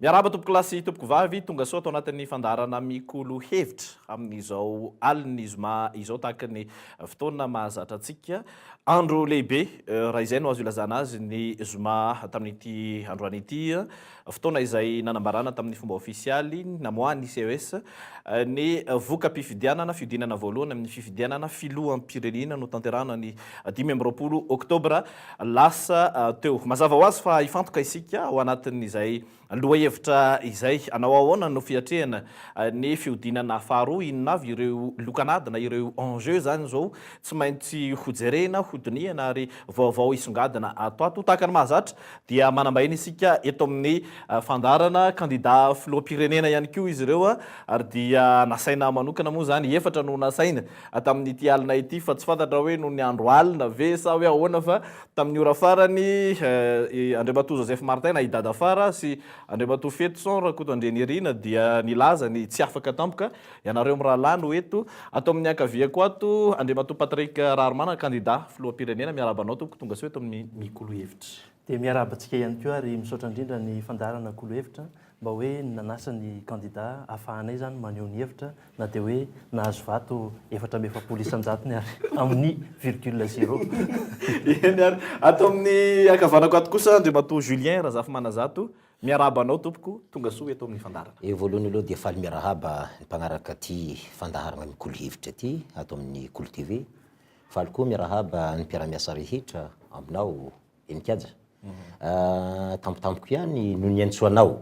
Miaraba tompoko lasy tompoko vavy tonga soa atao anatin'ny fandarana Mi-Kolo Hevitra amin'izao alina izy izao tahaka ny fotoana mahazatra antsika andro lehibe raha izay no azo ilazana azy ny zoma tamin'ity androany ity fotoana izay nanambarana tamin'ny fomba ofisialy namoahany CES ny voka-pifidianana fiodinana voalohany amin'ny fifidianana filoham-pirenena no tanterahana ny 10 oktobra lasa teo mazava ho azy fa ifantoka isika ao anatin'izay lohahevitra izay anao ahoana no fiatrehana ny fiodinana faharoa inona avy ireo lokanady na ireo enjeu zany zao tsy maintsy hojerena hodiniana ary vaovao isongadina ato tahaka ny mahazatra dia manambahiny isika eto amin'ny fandarana candidat filoham-pirenena ihany koa izy ireo ary dia nasaina manokana moa zany efatra no nasaina tamin'ity alina ity fa tsy fantatra hoe no ny andro alina ve sa hoe ahoana fa tamin'ny ora farany Andriamatoa Joseph Martin idada fara sy Andriamatoa Fetson rakoto Andrenirina dia nilaza ny tsy afaka tampoka ianareo mirahalahy eto atao amin'ny ankavia koa ato Andriamatoa Patrick Raharmana candidat filoham-pirenena miarabanao tompoko tonga soa eto amin'ny Mi-Kolo Hevitra. Dia miarabantsika ihany koa ary misaotra indrindra ny fandarana Kolo Hevitra mba hoe nanasa ny candidat ahafahanay zany maneho ny hevitra na dia hoe nahazo vato 450 ary amin'ny virgule 0. Eny ary atao amin'ny akavanako ato kosa Andriamatoa Julien Razafy Manazato miarabanao tompoko tonga soa eto amin'ny fandarana. Voalohany aloha dia faly miarahaba ny mpagnaraka ty fandaharana Mi-Kolo Hevitra ty ato amin'ny Kolo TV. Faly koa miarahaba ny mpiara-miasa rehetra aminao Enikajy. Tampotampoka ihany no ny antsoanao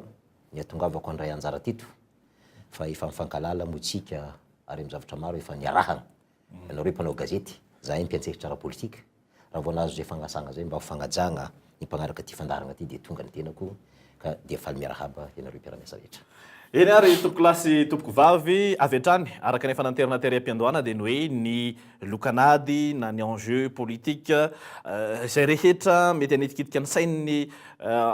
ny atongavako andray anjara tito fa efa mifankalala motsika ary amin'ny zavatra maro efa niarahana ianareo mpanao gazety za mpiantsehitra ara politika raha vao nahazo zay fanasagna zay mba hofagnajagna ny mpagnaraka ty fandarana ty dia tonga ny tenako ka dia faly miarahaba ianareo mpiara-miasa rehetra. Eny ary tompoko lasy tompoko vavy avy hatrany araka ny fananterana teram-piandohana dia ny hoe ny lokanady na ny enjeu politique izay rehetra mety hanitikitika ny sain'ny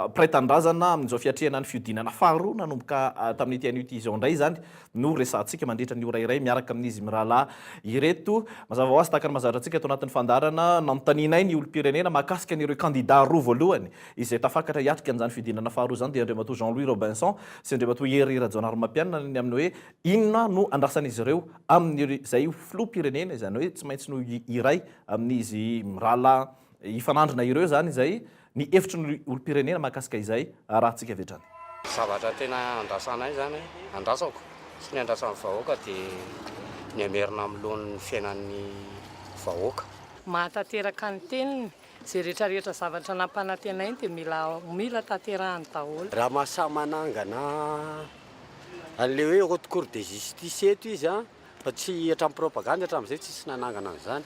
mpiray-tanindrazana amin'izao fiatrehana ny fiodinana faharoa nanomboka tamin'ity an'io izao indray zany no resantsika mandritra ny ora iray miaraka amin'izy mirahalahy ireto mazava ho azy tahaka ny mahazatra antsika ato anatin'ny fandarana nanotaninay ny olo-pirenena mahakasika an'ireo candidat roa voalohany izay tafakatra hiatrika an'izany fiodinana faharoa zany dia Andriamatoa Jean-Louis Robinson sy Andriamatoa Hery Rajaonarimampianina ny amin'ny hoe inona no andrasan'izy ireo amin'izay filoham-pirenena izany hoe tsy maintsy no iray amin'izy mirahalahy ifanandrina ireo zany izay ny hevitry ny olo-pirenena mahakasika izay raha tsika avy hatrany. Zavatra tena andrasanay zany andrasako sy ny andrasan'ny vahoaka dia ny amerina amin'lohan'ny fiainan'ny vahoaka. Mahatateraka ny teniny zay rehetrarehetra zavatra nampanantenainy dia mila tanterahany daholo. Raha mahasamanangana an'le hoe haute cour de justice eto izy fa tsy hatramin'ny propagande hatramin'izay tsisy nanangana an'izany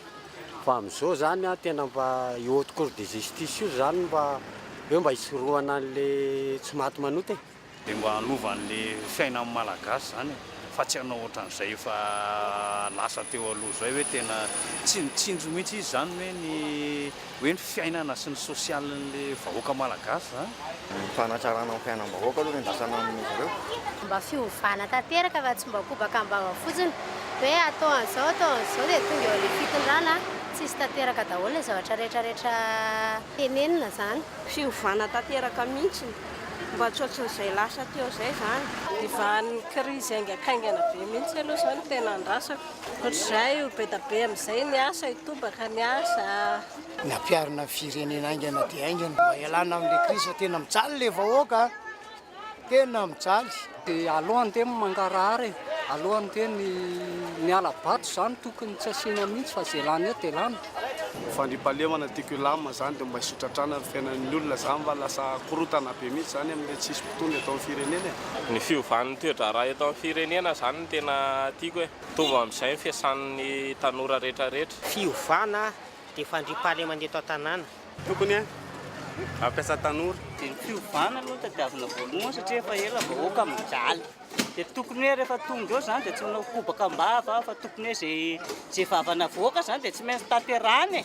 fa amin'izao zany tena mba io haute cour de justice io zany mba hoe mba hisorohana an'le tsy maty manoty dia mba hanovan'le fiainan'ny malagasy zany fa tsy hanao ohatran'izay efa lasa teo aloha zay hoe tena tsindro mihitsy izy zany hoe ny fiainana sy ny sosialin'le vahoaka malagasy fanatsarana ny fiainan-bahoaka aloha ny andrasana amin'izy ireo mba fiovana tanteraka fa tsy mba kobakambava fotsiny hoe atao an'izao dia tonga eo le fitondrana tsisy tanteraka daholo ny zavatra rehetrarehetra tenenina zany. Fiovana tanteraka mihitsy mba tsoatsin'izay lasa teo zay zany divan'ny krizy aingakaingana be mihitsy aloha zany tena andrasako ohatr'izay be da be amin'izay ny asa hitobaka ny asa nampiarina firenena aingana dia aingana mba ialana amin'le krizy fa tena mijaly le vahoaka tena mijaly dia alohany tena mangarahary alohany tena ny alabato zany tokony tsy asiana mihitsy fa zay lany eo dia lany fandripahalemana tiako ilamina zany dia mba hisotratrana ny fiainan'ny olona zany mba lasa korotana be mihitsy zany amin'ilay tsisy mpitony atao amin'ny firenena. Ny fiovan'ny toetra raha eto amin'ny firenena zany no tena tiako hoe tovy amin'izay ny fiasan'ny tanora rehetrarehetra. Fiovana dia fandripahalemana eto an-tanàna tokony ampiasa tanora dia ny fiovana aloha tadiavina voalohany satria efa ela vahoaka mijaly dia tokony hoe rehefa tonga eo zany dia tsy manao kobakambava fa tokony hoe zay vavana voaka zany dia tsy maintsy tanterahany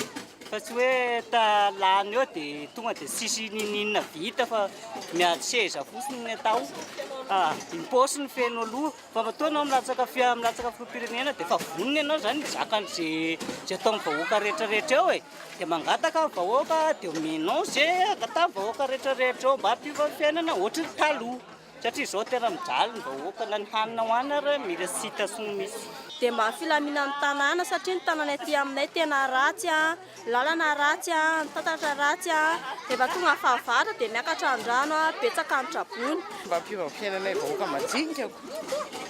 fa tsy hoe talany eo dia tonga dia tsisy nininina vita fa miady seza fotsiny ny atao imposy ny feno aloha fa matoanao milatsaka filoham-pirenena dia fa vonony ianao zany mizakan'zay ataon'ny vahoaka rehetrarehetra eo dia mangataka ny vahoaka dia omenao zay atao vahoaka rehetrarehetra eo mba hampiova fiainana ohatrany taloha satria zao tena mijaly ny vahoaka na ny hanina hoanina re mila sita sono misy. Dia mba filamina amin'ny tanàna satria ny tanàna aty aminay tena ratsy a, lalana ratsy a, ny tatatra ratsy a, dia efa tonga fahavatra dia miakatra an-drano a, betsaka ny trabony. Mba mpiova fiainanay vahoaka majinikako.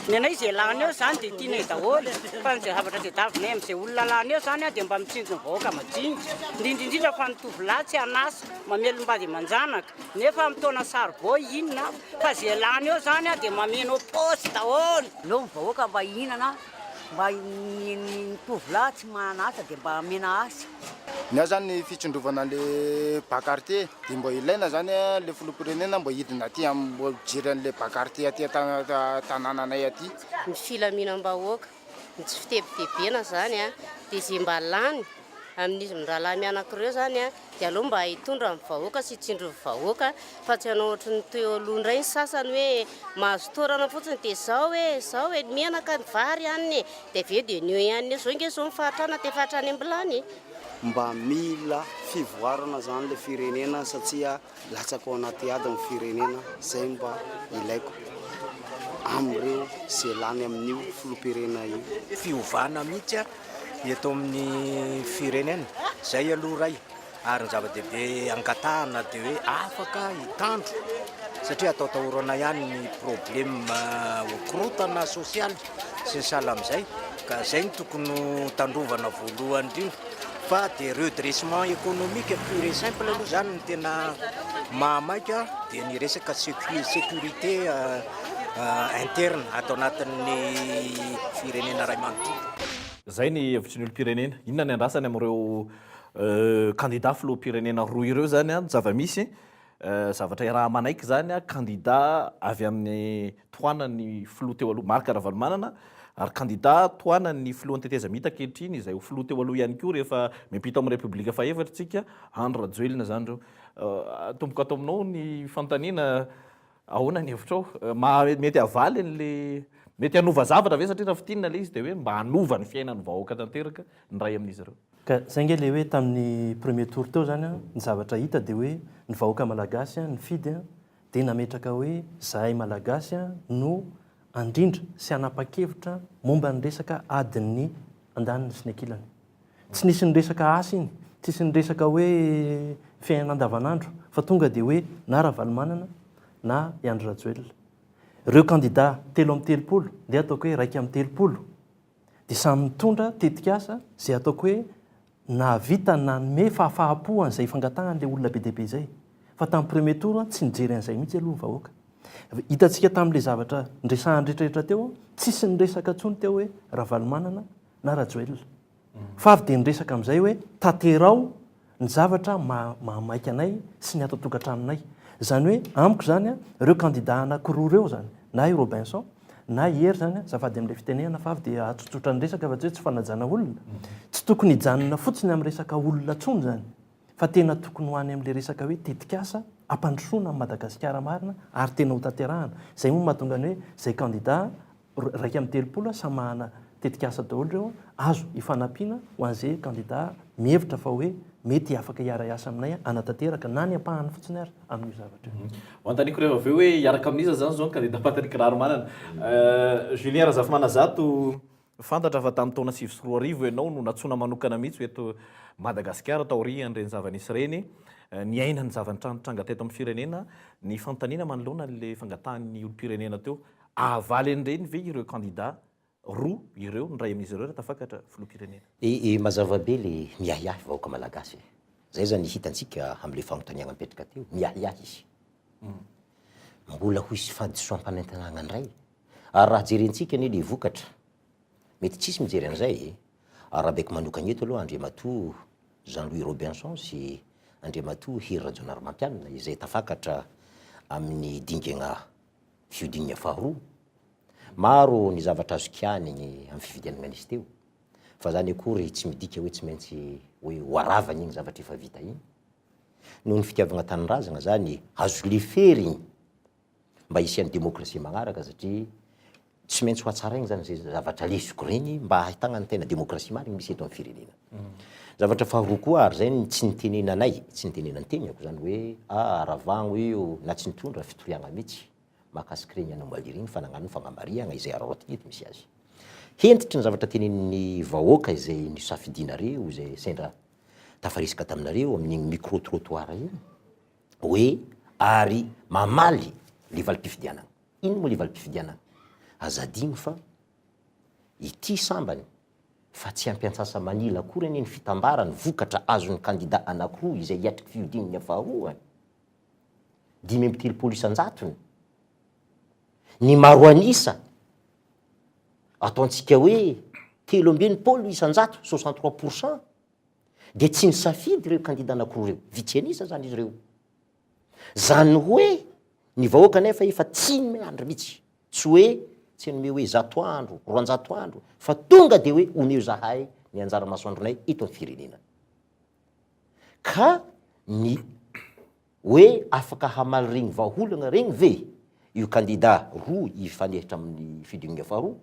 Ny anay izay lany eo zany dia tianay daholo fa ny zay zavatra izay davinay amin'izay olona lany eo zany a dia mba mitsinjo ny vahoaka majinika indrindrindrindra fa ny tovolahy tsy anasa mamelombady manjanaka nefa mitona saribô inona fa zay lany eo zany a dia mameno pôsy daholo. Leo ny vahoaka mba ihinana mba ny tovolahy tsy manasa dia mba mena asa. Ny aho zany fitsondrovana le bakarté dia mba ilaina zany le filoham-pirenena mba hidina aty amin'ny jiry an'le bakarté aty tanànanay aty. Ny filaminam-bahoaka ny tsy fitebitebena zany a dia izay mba lany amin'izy mirahalahy mianakireo zany a dia aloha mba hitondra ny vahoaka sy hitsindro ny vahoaka fa tsy hanao ohatry ny toy aloha indray ny sasany hoe mahazo toerana fotsiny dia zao hoe mianaka ny vary haniny dia aveo dia nio ihany zao nge zao mifahatrana dia fahatrany ambilany. Mba mila fivoarana zany le firenena satria latsaka ao anaty ady ny firenena zay mba ilaiko amin'ireo zay lany amin'io filoham-pirenena io. Fiovana mihitsy a eto amin'ny firenena zay aloha ray ary ny zava-dehibe angatahana dia hoe afaka hitandro satria atao tahorana ihany ny problème okorotana sosialy sy ny sahala amin'izay ka zay ny tokony tandrovana voalohany indrindra fa dia redressement économique pur et simple aloha zany ny tena mahamaika dia ny resaka sécurité interne atao anatin'ny firenena ray manontolo. Zay ny hevitry ny olo-pirenena. Inona ny andrasany amin'ireo candidat filoham-pirenena roa ireo zany a zava-misy zavatra raha manaiky zany a candidat avy amin'ny tohanany filoha teo aloha Marc Ravalomanana ary candidat tohanany filohan'ny teteza mita ankehitriny izay ho filoha teo aloha ihany koa rehefa miampita amin'ny république fahefatry tsika Andro Rajoelina zany reo. Tomboka ato aminao ny fanontaniana ahoana ny hevitrao mety avaly an'le mety hanova zavatra ve satria raha fitinina le izy dia hoe mba hanova ny fiainan'ny vahoaka tanteraka ny ray amin'izy ireo. Ka zay nge le hoe tamin'ny premier tour teo zany ny zavatra hita dia hoe ny vahoaka malagasy ny fidy dia nametraka hoe zahay malagasy no andrindra sy hanapa-kevitra momba ny resaka adin'ny andaniny sy ny ankilany. Tsy nisy ny resaka asa iny, tsisy ny resaka hoe fiainana andavanandro fa tonga dia hoe na Ravalomanana na Andro Rajoelina. Ireo candidat telo amin'ny telopolo dia ataoko hoe raika amin'ny telopolo dia samy mitondra tetika asa zay ataoko hoe nahavita nanome fahafahapo an'izay fangatahany le olona be dehibe izay fa tamin'ny premier tour tsy nijery an'izay mihitsy aloha ny vahoaka. Hitantsika tamin'le zavatra ndresahany rehetrarehetra teo tsisy ny resaka tsony teo hoe Ravalomanana na Rajoelina fa avy dia niresaka amin'izay hoe tanterao ny zavatra mahamaika anay sy ny ato tokantranonay. Zany hoe amiko zany ireo candidat anankiroa ireo zany na i Robinson na Hery zany zafady amin'ilay fitenehana fa avy dia atsotsotra ny resaka fa tsy fanajana olona tsy tokony hijanona fotsiny amin'ny resaka olona tsony zany fa tena tokony hoany amin'ilay resaka hoe tetikasa ampandrosoana amin'ny Madagasikara marina ary tena ho tanterahana. Zay moa mahatonga ny hoe zay candidat raika amin'ny telopolo samy manana tetikasa daholo ireo azo hifanampiana ho an'izay candidat mihevitra fa hoe mety afaka hiara-iasa aminay anatanteraka na ny ampahany fotsiny ary amin'io zavatra. Antaniko rehefa aveo hoe hiaraka amin'iza zany zao candidat Patrick Raromanana. Julien Razafimanazato fantatra fa tamin'ny taona 2024 ianao no natsona manokana mihitsy eto Madagascar taoriany reny zava-nisy reny ny aina ny zava-nitranga teto amin'ny firenena ny fanontaniana manoloana le fangatahan'ny olo-pirenena teo avaly an'ireny ve ireo candidat roa ireo ny ray amin'izy ireo tafakatra filoham-pirenena. Mazava be le miahiahy vahoaka malagasy zay zany hitantsika amin'le fanontaniana mipetraka teo miahiahy izy mbola ho isy fahadisoam-panentanana ndray ary raha jerentsika ny le vokatra mety tsisy mijery an'izay arabaiko manokana eto aloha Andriamatoa Jean-Louis Robinson sy Andriamatoa Hery Rajaonarimampianina izay tafakatra amin'ny dingana fiodinana faharoa maro ny zavatra azo kianiny amin'ny fividianana izy teo fa zany akory tsy midika hoe tsy maintsy hoe hoaravany iny zavatra efa vita iny noho ny fitiavana tanin-drazana zany azo lefery mba hisian'ny demokrasia magnaraka satria tsy maintsy ho atsara iny zany zay zavatra lesoko reny mba ahitana ny tena demokrasia mariny misy eto amin'ny firenena. Zavatra faharoa koa ary zay tsy nitenenanay tsy nitenenany tenako zany hoe aravagno io na tsy nitondra fitoriana mihitsy mahakasika regny anomaly regny fa nagnano fagnamariagna izay araroty eto misy azy. Hentitra ny zavatra tenenin'ny vahoaka izay nisafidinareo izay sendra tafarisika taminareo amin'igny micro trottoir iny hoe ary mamaly le valim-pifidianana. Ino moa le valim-pifidianana? Azadigny fa ity sambany fa tsy ampiantsasa manila akory anie ny fitambarany vokatra azon'ny candidat anankiroa izay hiatriky fiodinany faharoa 5.3 isan-jatony ny maro anisa ataontsika hoe 3.8 isan-jato 63%, dia tsy nisafidy ireo candidat anankiroa reo, vitsy anisa zany izy reo. Zany hoe ny vahoaka nefa efa tsy miandry mihitsy, tsy hoe tsy nome hoe 100 andro 200 andro fa tonga dia hoe omeo zahay ny anjara masoandronay eto amin'ny firenena. Ka ny hoe afaka hamaly regny vahaolagna regny ve io candidat roa ifanehitra amin'ny fidinana faharoa,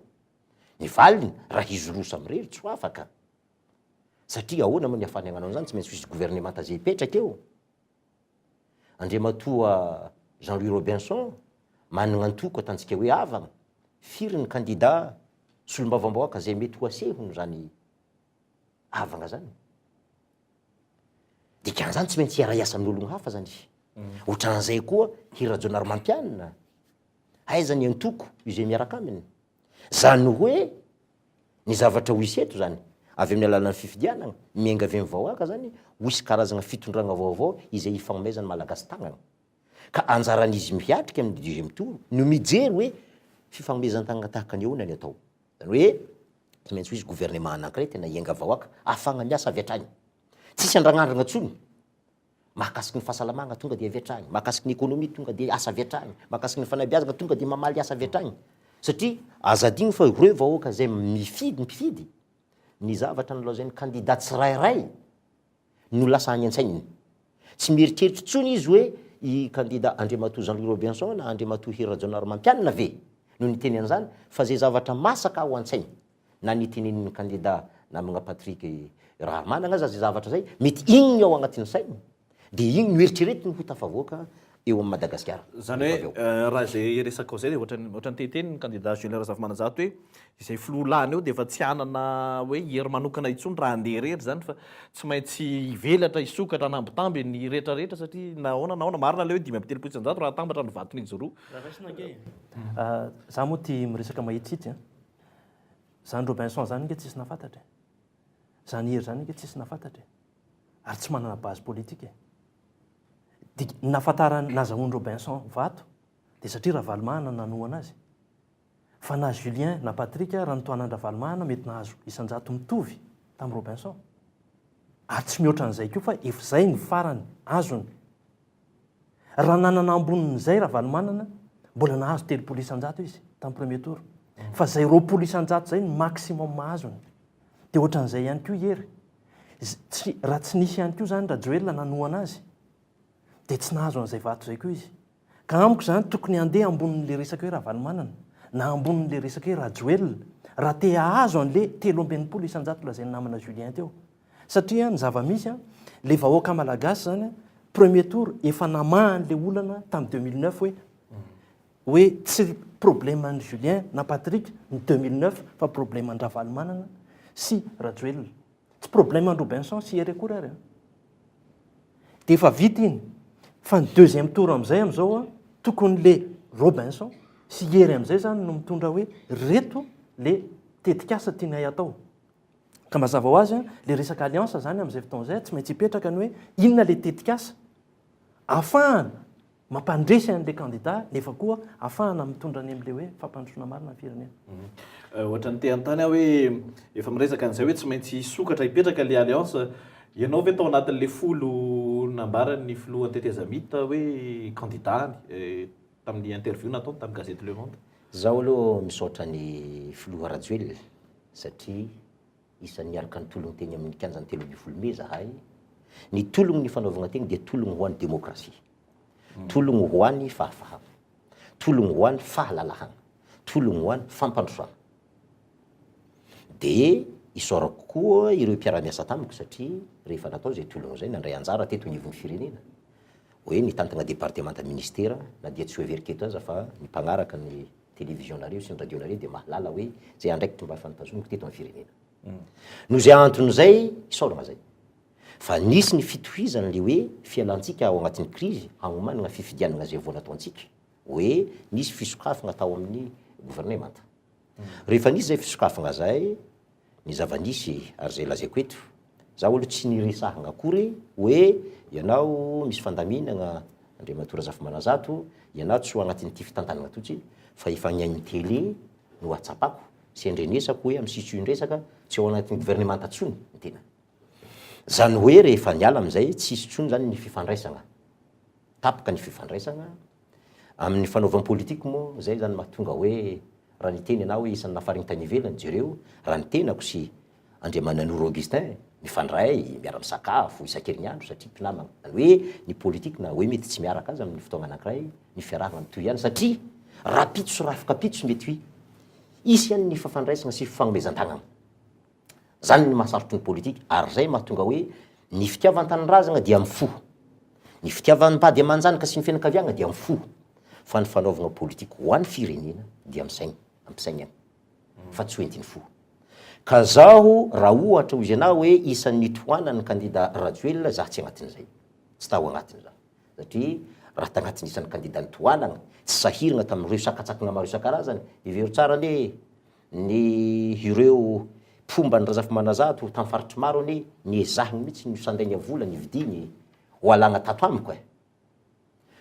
ny valiny raha izy roa samy rery tsy ho afaka. Satria ahoana moa ny afany hagnano an'izany, tsy maintsy misy gouvernemanta zay hipetraka eo. Andriamatoa Jean-Louis Robinson manana antoko atantsika hoe avana, firy ny candidat solombavambahoaka zay mety ho asehony zany avana zany. Dikan'izany tsy maintsy hiara-iasa amin'ologno hafa zany. Ohatran'izay koa hirajonary mampianina, aiza ny antoko izay miaraka aminy. Zany hoe ny zavatra ho isy eto zany avy amin'ny alalan'ny fifidianana miainga avy amin'ny vahoaka zany hoisy karazana fitondrana vaovao izay hifanomezany malagasy tagnana. Ka anjaran'izy miatrika amin'ny deuxième tour no mijery hoe fifanomezan-tagnana tahaka ny ahoana ny atao. Zany hoe tsy maintsy hoisy gouvernement anankiray tena hiainga vahoaka afagna miasa avy hatrany. Tsisy andranandrina tsony. Mahakasiky ny fahasalamagna tonga dia avy hatrany, mahakasiky ny économie tonga dia asa avy hatrany, mahakasiky ny fanabeazana tonga dia mamaly asa avy hatrany. Satria azadigny fa ireo vahoaka zay mifidy ny zavatra nolazainy candidat tsirairay no lasa any an-tsaininy. Tsy mieritreritra tsony izy hoe i candidat Andriamatoa Jean-Louis Robinson na Andriamatoa Hirajonary Mampianina ve no niteny an'izany, fa zay zavatra masaka ao an-tsainy na nitenenin'ny candidat namagna Patrick Rahamanana aza zay zavatra zay mety igny ao agnatin'ny sainy dia igny no eritreretiny ho tafavoaka eo amin'ny Madagascar. Zany hoe raha zay resaka ao zay dia ohatrany teteny ny candidat Julien Razafimanajato hoe izay filohalany eo dia efa tsy hanana hoe hery manokana intsony raha andeha rery zany fa tsy maintsy hivelatra hisokatra anambitamby ny rehetrarehetra satria nahoana marina le hoe 5.3 isan-jato raha tambatra ny vatony izy roa. Za moa tia miresaka mahitsitsy. Zany Robinson zany nge tsisy nafantatra. Zany hery zany nge tsisy nafantatra. Ary tsy manana base politique. Nafantarany nazahoany Robinson vato dia satria Ravalomahana nanohana azy. Fa na Julien na Patrick raha nitoanany Ravalomahana mety nahazo isan-jato mitovy tamin'ny Robinson. Ary tsy mihoatra an'izay koa fa efa zay ny farany azony. Raha nanana ambonin'izay Ravalomahana mbola nahazo 3 isan-jato izy tamin'ny premier tour. Fa zay 2 isan-jato zay ny maximum azony. Dia ohatran'izay ihany koa hery. Raha tsy nisy ihany koa zany Rajoel nanohana azy dia tsy nahazo an'izay vato zay koa izy. Ka amiko zany tokony handeha ambonin'le resaka hoe Ravalomanana na ambonin'le resaka hoe Rajoel raha te hahazo an'le 3.8 isan-jato lazainy namana Julien teo. Satria ny zava-misy le vahoaka malagasy zany premier tour efa namahan'le olana tamin'ny 2009 hoe tsy problème ny Julien na Patrick ny 2009 fa problème ny Ravalomanana sy Rajoel. Tsy problème ny Robinson sy hery akory ary. Dia efa vita iny. Fa ny deuxième tour amizao tokony le Robinson sy hery amizay zany no mitondra hoe reto le tetikasa tianay atao. Ka mazava ho azy le resaka alliance zany amizay fotoana zay tsy maintsy hipetraka ny hoe inona le tetikasa afahana mampandresy an'le candidat nefa koa afahana mitondra any amin'le hoe fampandrosoana marina ny firenena. Ohatrany te antany hoe efa miresaka an'izay hoe tsy maintsy sokatra hipetraka le alliance. Ianao ve tao anatin'le folo nambarany filohan'ny tetezamita hoe candidat tamin'ny interview nataony tamin'ny gazety Le Monde? Zaho aloha misaotra ny filoha Rajoel satria isan'ny niaraka ny tologny teny amin'ny kianjany 3 Mai zahay. Ny tologny ny fanaovana teny dia tologny ho an'ny demokrasia, tologny ho an'ny fahafahana, tologny ho an'ny fahalalahana, tologny ho an'ny fampandrosoana. Dia isaorako koa ireo mpiara-miasa tamiko satria rehefa natao zay tologny zay nandray anjara teto anivon'ny firenena. hoe nitantana départementa ministera na dia tsy hoe veriketo aza fa ny mpagnaraka ny télévision-nareo sy ny radio-nareo dia mahalala hoe zay andraikitra mba fanitazoniko teto amin'ny firenena. No zay anton'izay isaorana zay fa nisy ny fitohizana le hoe fialantsika ao agnatin'ny crise hagnomanana fifidianana zay voa nataontsika hoe nisy fisokafana tao amin'ny gouvernemanta. Rehefa nisy zay fisokafana zay ny zava-nisy ary zay lazaiko eto za olo tsy niresahana akory hoe ianao misy fandaminana Andriamatora Zafimanazato ianao tsy ho agnatin'ity fitantanana totsy fa efa nyainy télé no atsapako sy andrenesako hoe amin'ny sitio-ndresaka tsy ao agnatin'ny gouvernemanta tsony ny tena. Zany hoe rehefa niala amin'izay tsisy tsony zany ny fifandraisana tapaka ny fifandraisana amin'ny fanaovana politique moa zay zany mahatonga hoe raha niteny ianao hoe isan'ny nafariny tany ivelany jereo raha ny tenako sy Andriamanan'Oro Augustin mifandray miara misakafo isan-kerinandro satria mpinamana zany hoe ny politique na hoe mety tsy miaraka azy amin'ny fotoana anankiray ny fiarahana mitoy ihany satria raha pitso sy raha afaka pitso mety hoe isy ihany ny fafandraisana sy fifagnomezan-tagnana. Zany ny mahasarotry ny politique ary zay mahatonga hoe ny fitiavan-tanindrazana dia mifo, ny fitiavan-bady aman-janaka sy ny fianakaviana dia mifo, fa ny fanaovana politique ho an'ny firenena dia misaigna ampisaigna fa tsy hoentiny fo. Ka zaho raha ohatra hozy anao hoe isan'ny tohanany candidat Rajoelina za tsy agnatin'izay tsy tao agnatin'izany satria raha tagnatin'ny isan'ny candidat nitohanana tsy sahirana tamin'ireo sakatsakana maro isan-karazany ivero tsara ne ny ireo fomba ny Razafimanazato tamin'ny faritry maro ane niezahiny mihitsy ny sandainy vola ny vidiny ho alagna tato amiko e.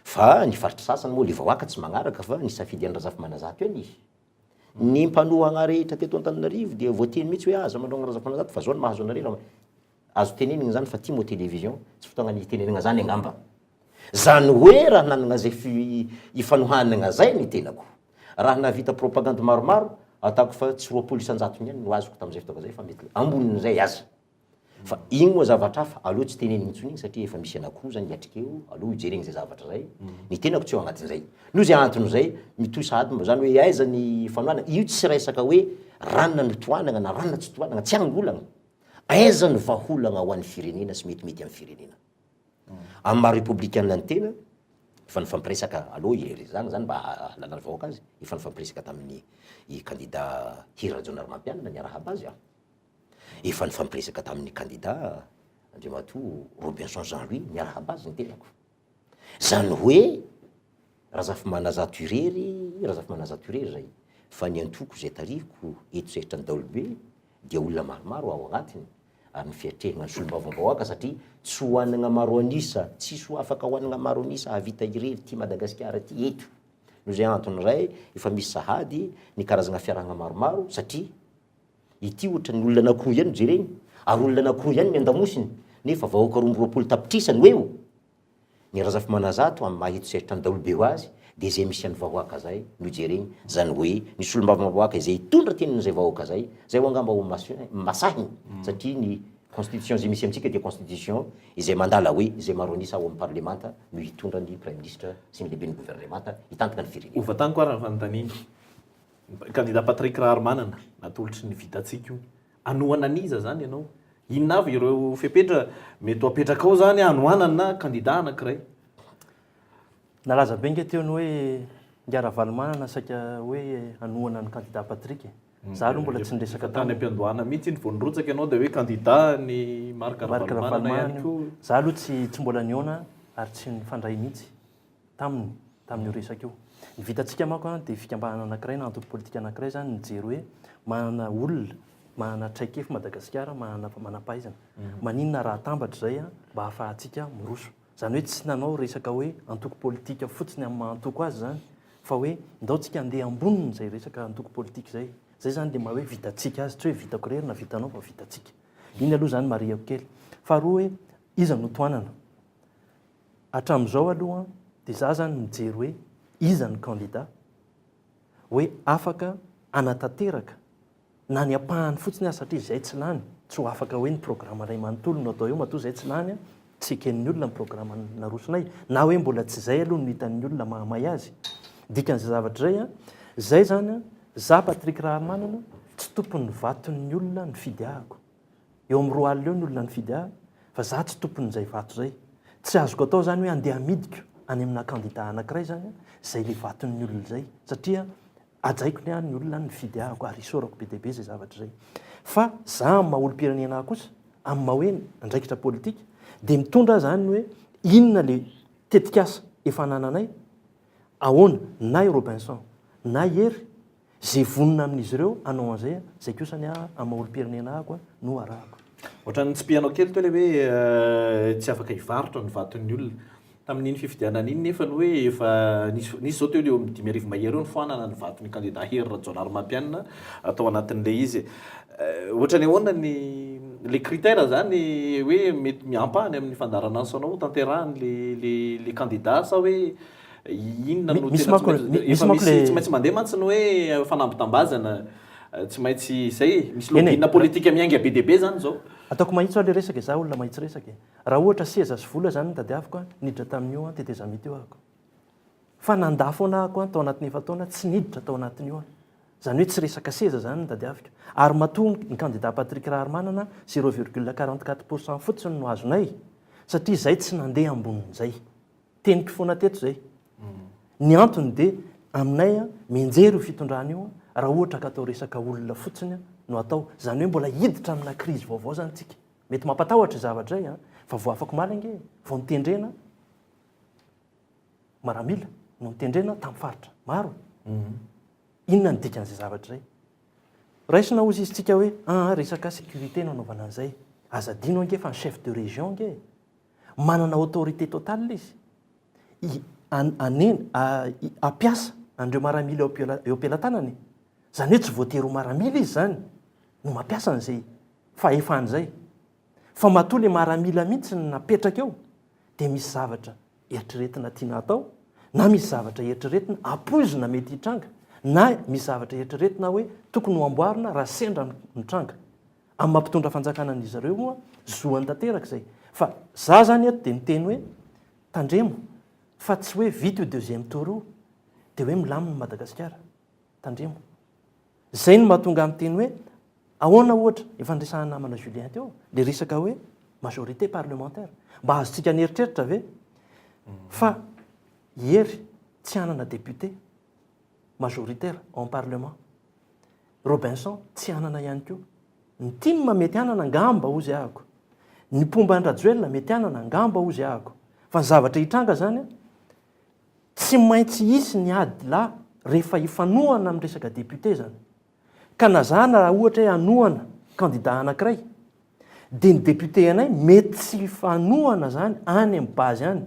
Fa ny faritry sasany moa le vahoaka tsy magnaraka fa ny safidy an'ny Razafimanazato eny izy. Ny mpanohana rehetra teto Antananarivo dia voateny mihitsy hoe aza manao Razafimanazato fa zao ny mahazo anareo azo tenenina zany fa ty mo télévision tsy fotoagna ny tenenina zany angamba. Zany hoe raha nanana zay ifanohanana zay ny tenako raha navita propagande maromaro ataoko fa tsy roapolo isan-jato ihany no azoko tamin'izay fotoana zay fa mety ambonin'izay aza. Fa igny moa zavatra hafa aloha tsy teneniny intsony igny satria efa misy anakoroa zany hiatrikeo aloha hijereny zay zavatra zay ny tenako tsy eo agnatin'izay. No zay anton'izay mitohy sahady zany hoe aiza ny fanohanana io tsy resaka hoe ranona ny tohanana na ranona tsy tohanana tsy agnolana. Aiza ny vaholana ho an'ny firenena sy metimety amin'ny firenena. Amin'ny maha républicaine ny tena efa nifampiresaka aloha irery zany mba halalana vahoaka azy efa nifampiresaka tamin'ny candidat Hira Rajaonarimampianina niarahaba azy efa nifampiresaka tamin'ny candidat Andriamatoa Robinson Jean-Louis niarahaba azy ny tenako. Zany hoe Razafimanazato irery zay fa ny antoko zay tariko eto sehatra ny daolobe dia olona maromaro ao agnatiny ary ny fiatrehana ny solombavam-bahoaka satria tsy hoanana maro anisa tsisy ho afaka hoanana maro anisa havita irery ty Madagascar ty eto. No zay anton'iray efa misy sahady ny karazana fiarahana maromaro satria ity ohatra ny olona anakoroa ihany jereny ary olona anakoroa ihany ny andamosiny nefa vahoaka 20 tapitrisany eo ny Razafimanazato amin'ny maheto sehatra ny daolobe ho azy dia zay misy an'ny vahoaka zay no jereny zany hoe ny solombavam-bahoaka izay hitondra tenin'izay vahoaka zay ho angamba ho masahiny satria ny constitution zay misy amintsika dia constitution izay mandala hoe izay maro anisa ao amin'ny parlemanta no hitondra ny premier ministre sy ny lehibe ny gouvernemanta hitantana ny firenena. Ovatany koa raha fanontaniana candidat Patrick Raharmanana natolotry ny vitatsika io anohana aniza zany ianao inona avy ireo fepetra mety ho apetraka ao zany anohanana candidat anankiray. Nalaza benga teo ny hoe Ngara Valmanana saika hoe anohana ny candidat Patrick. Za aloha mbola tsy niresaka tany am-piandohana mihitsy ny voanirotsaka ianao dia hoe candidat ny Marc Ravalmanana ihany koa. Za aloha tsy mbola niona ary tsy nifandray mihitsy tamin'io resaka io. Ny vitantsika manko dia fikambahana anankiray na antoko politika anankiray zany nijery hoe manana olona manana traikefa Madagascar manam-pahaizana maninona raha tambatra zay mba hahafahantsika miroso. Zany hoe tsy nanao resaka hoe antoko politika fotsiny amin'ny maha-antoko azy zany fa hoe ndao tsika andeha amboniny zay resaka antoko politika zay. Zay zany dia maha hoe vitatsika azy tsy hoe vitako rery na vitanao fa vitatsika. Iny aloha zany mariako kely. Faharoa hoe iza no tohanana. Hatramin'izao aloha dia za zany mijery hoe iza ny candidat hoe afaka anatanteraka na ny ampahany fotsiny azy satria zay tsy lany tsy ho afaka hoe ny programme ray manontolo no atao eo matoa zay tsy lany tsy eken'ny olona ny programme narosonay na hoe mbola tsy zay aloha no hitan'ny olona mahamay azy. Dikan'izay zavatra zay zay zany za Patrick Raharmanana tsy tompony vaton'ny olona ny fidiahako. Eo amin'ny roa alina eo ny olona ny fidiaha fa za tsy tompon'izay vato zay. tsy azoko atao zany hoe andeha midiko any amina kandida anankiray zany zay le vaton'ny olona zay satria ajaiko ny any olona ny fidy ahako ary isorako be deaibe zay zavatra zay fa za amin'ny maha-olo-pirenena kosa amin'ny maha hoe andraikitra politika dia mitondra zany hoe inona le tetikasa efa nananay ahoana na i Robinson na ery zay vonina amin'izy ireo anao an'izay zay kosany amin'ny maha-olo-pirenena ahako no arahako. Ohatran'ny tsy pianao kely toy le hoe tsy afaka hivarotra ny vaton'ny olona tamin'iny fifidianana iny nefa ny hoe efa nisy zao teo leo amin'ny 2020 ny foanana ny vaton'ny kandida Hery Rajaonarimampianina atao anatin'le izy. Ohatrany ahoana le critère zany hoe mety miampahany amin'ny fandarana ansanao tanterahan' le kandida sa hoe inona no tena tsy maintsy mandeha mantsy ny hoe fanambytambazana tsy maintsy zay misy lobina politika miainga be deaibe zany zao. Ataoko mahitsy le resaka za olona mahitsy resaka raha ohatra seza sy vola zany tadiaviko niditra tamin'io tetezamy teo ahako fa nanda foana ahako tao anatin'ny efataona tsy niditra tao anatin'io zany hoe tsy resaka seza zany ny tadiavika ary matoa ny kandida Patrick Raharmanana 0,44% fotsiny no azonay satria zay tsy nandeha ambonin'izay teniko foana teto zay ny antony dia aminay menjery fitondrana io raha ohatra ka atao resaka olona fotsiny no atao zany hoe mbola hiditra amina krizy vaovao zany tsika mety mampatahotra zavatra zay fa vo afaka malange vao nitendrena maramila no nitendrena tamin'ny faritra maro inona ny dikan'izay zavatra zay raisina ozy izy tsika hoe resaka sécurité no anaovana an'izay azadino ange fa ny chef de région nge manana autorité totale izy apiasa andreo maramila eo am-pelatanany zany hoe tsy voatery ho maramila izy zany no mampiasa an'izay fa efa an'izay fa matoa le maramila mihitsy napetraka eo dia misy zavatra eritreretina tiana atao na misy zavatra eritreretina apoizina mety hitranga na misy zavatra eritreretina hoe tokony ho amboarina raha sendra mitranga amin'ny mampitondra fanjakana an'izy ireo moa zoany tanteraka izay fa za zany eto dia miteny hoe tandremo fa tsy hoe vita io deuxième tour io dia hoe milaminy Madagascar tandremo zay no mahatonga amin'ny teny hoe ahoana ohatra efa nresahana namana Julien teo le resaka hoe majorité parlementaire mba azontsika nyeritreritra ve fa hery tsy hanana député majoritaire en parlement Robinson tsy hanana ihany koa ny Tim mety hanana angamba ozy ahako ny Pombandrajoelina mety hanana angamba ozy ahako fa ny zavatra hitranga zany tsy maintsy isy ny ady la rehefa hifanohana amin'ny resaka député zany ka nazana raha ohatra hoe hanohana kandida anankiray dia ny député anay mety tsy hifanohana zany any amin'ny base any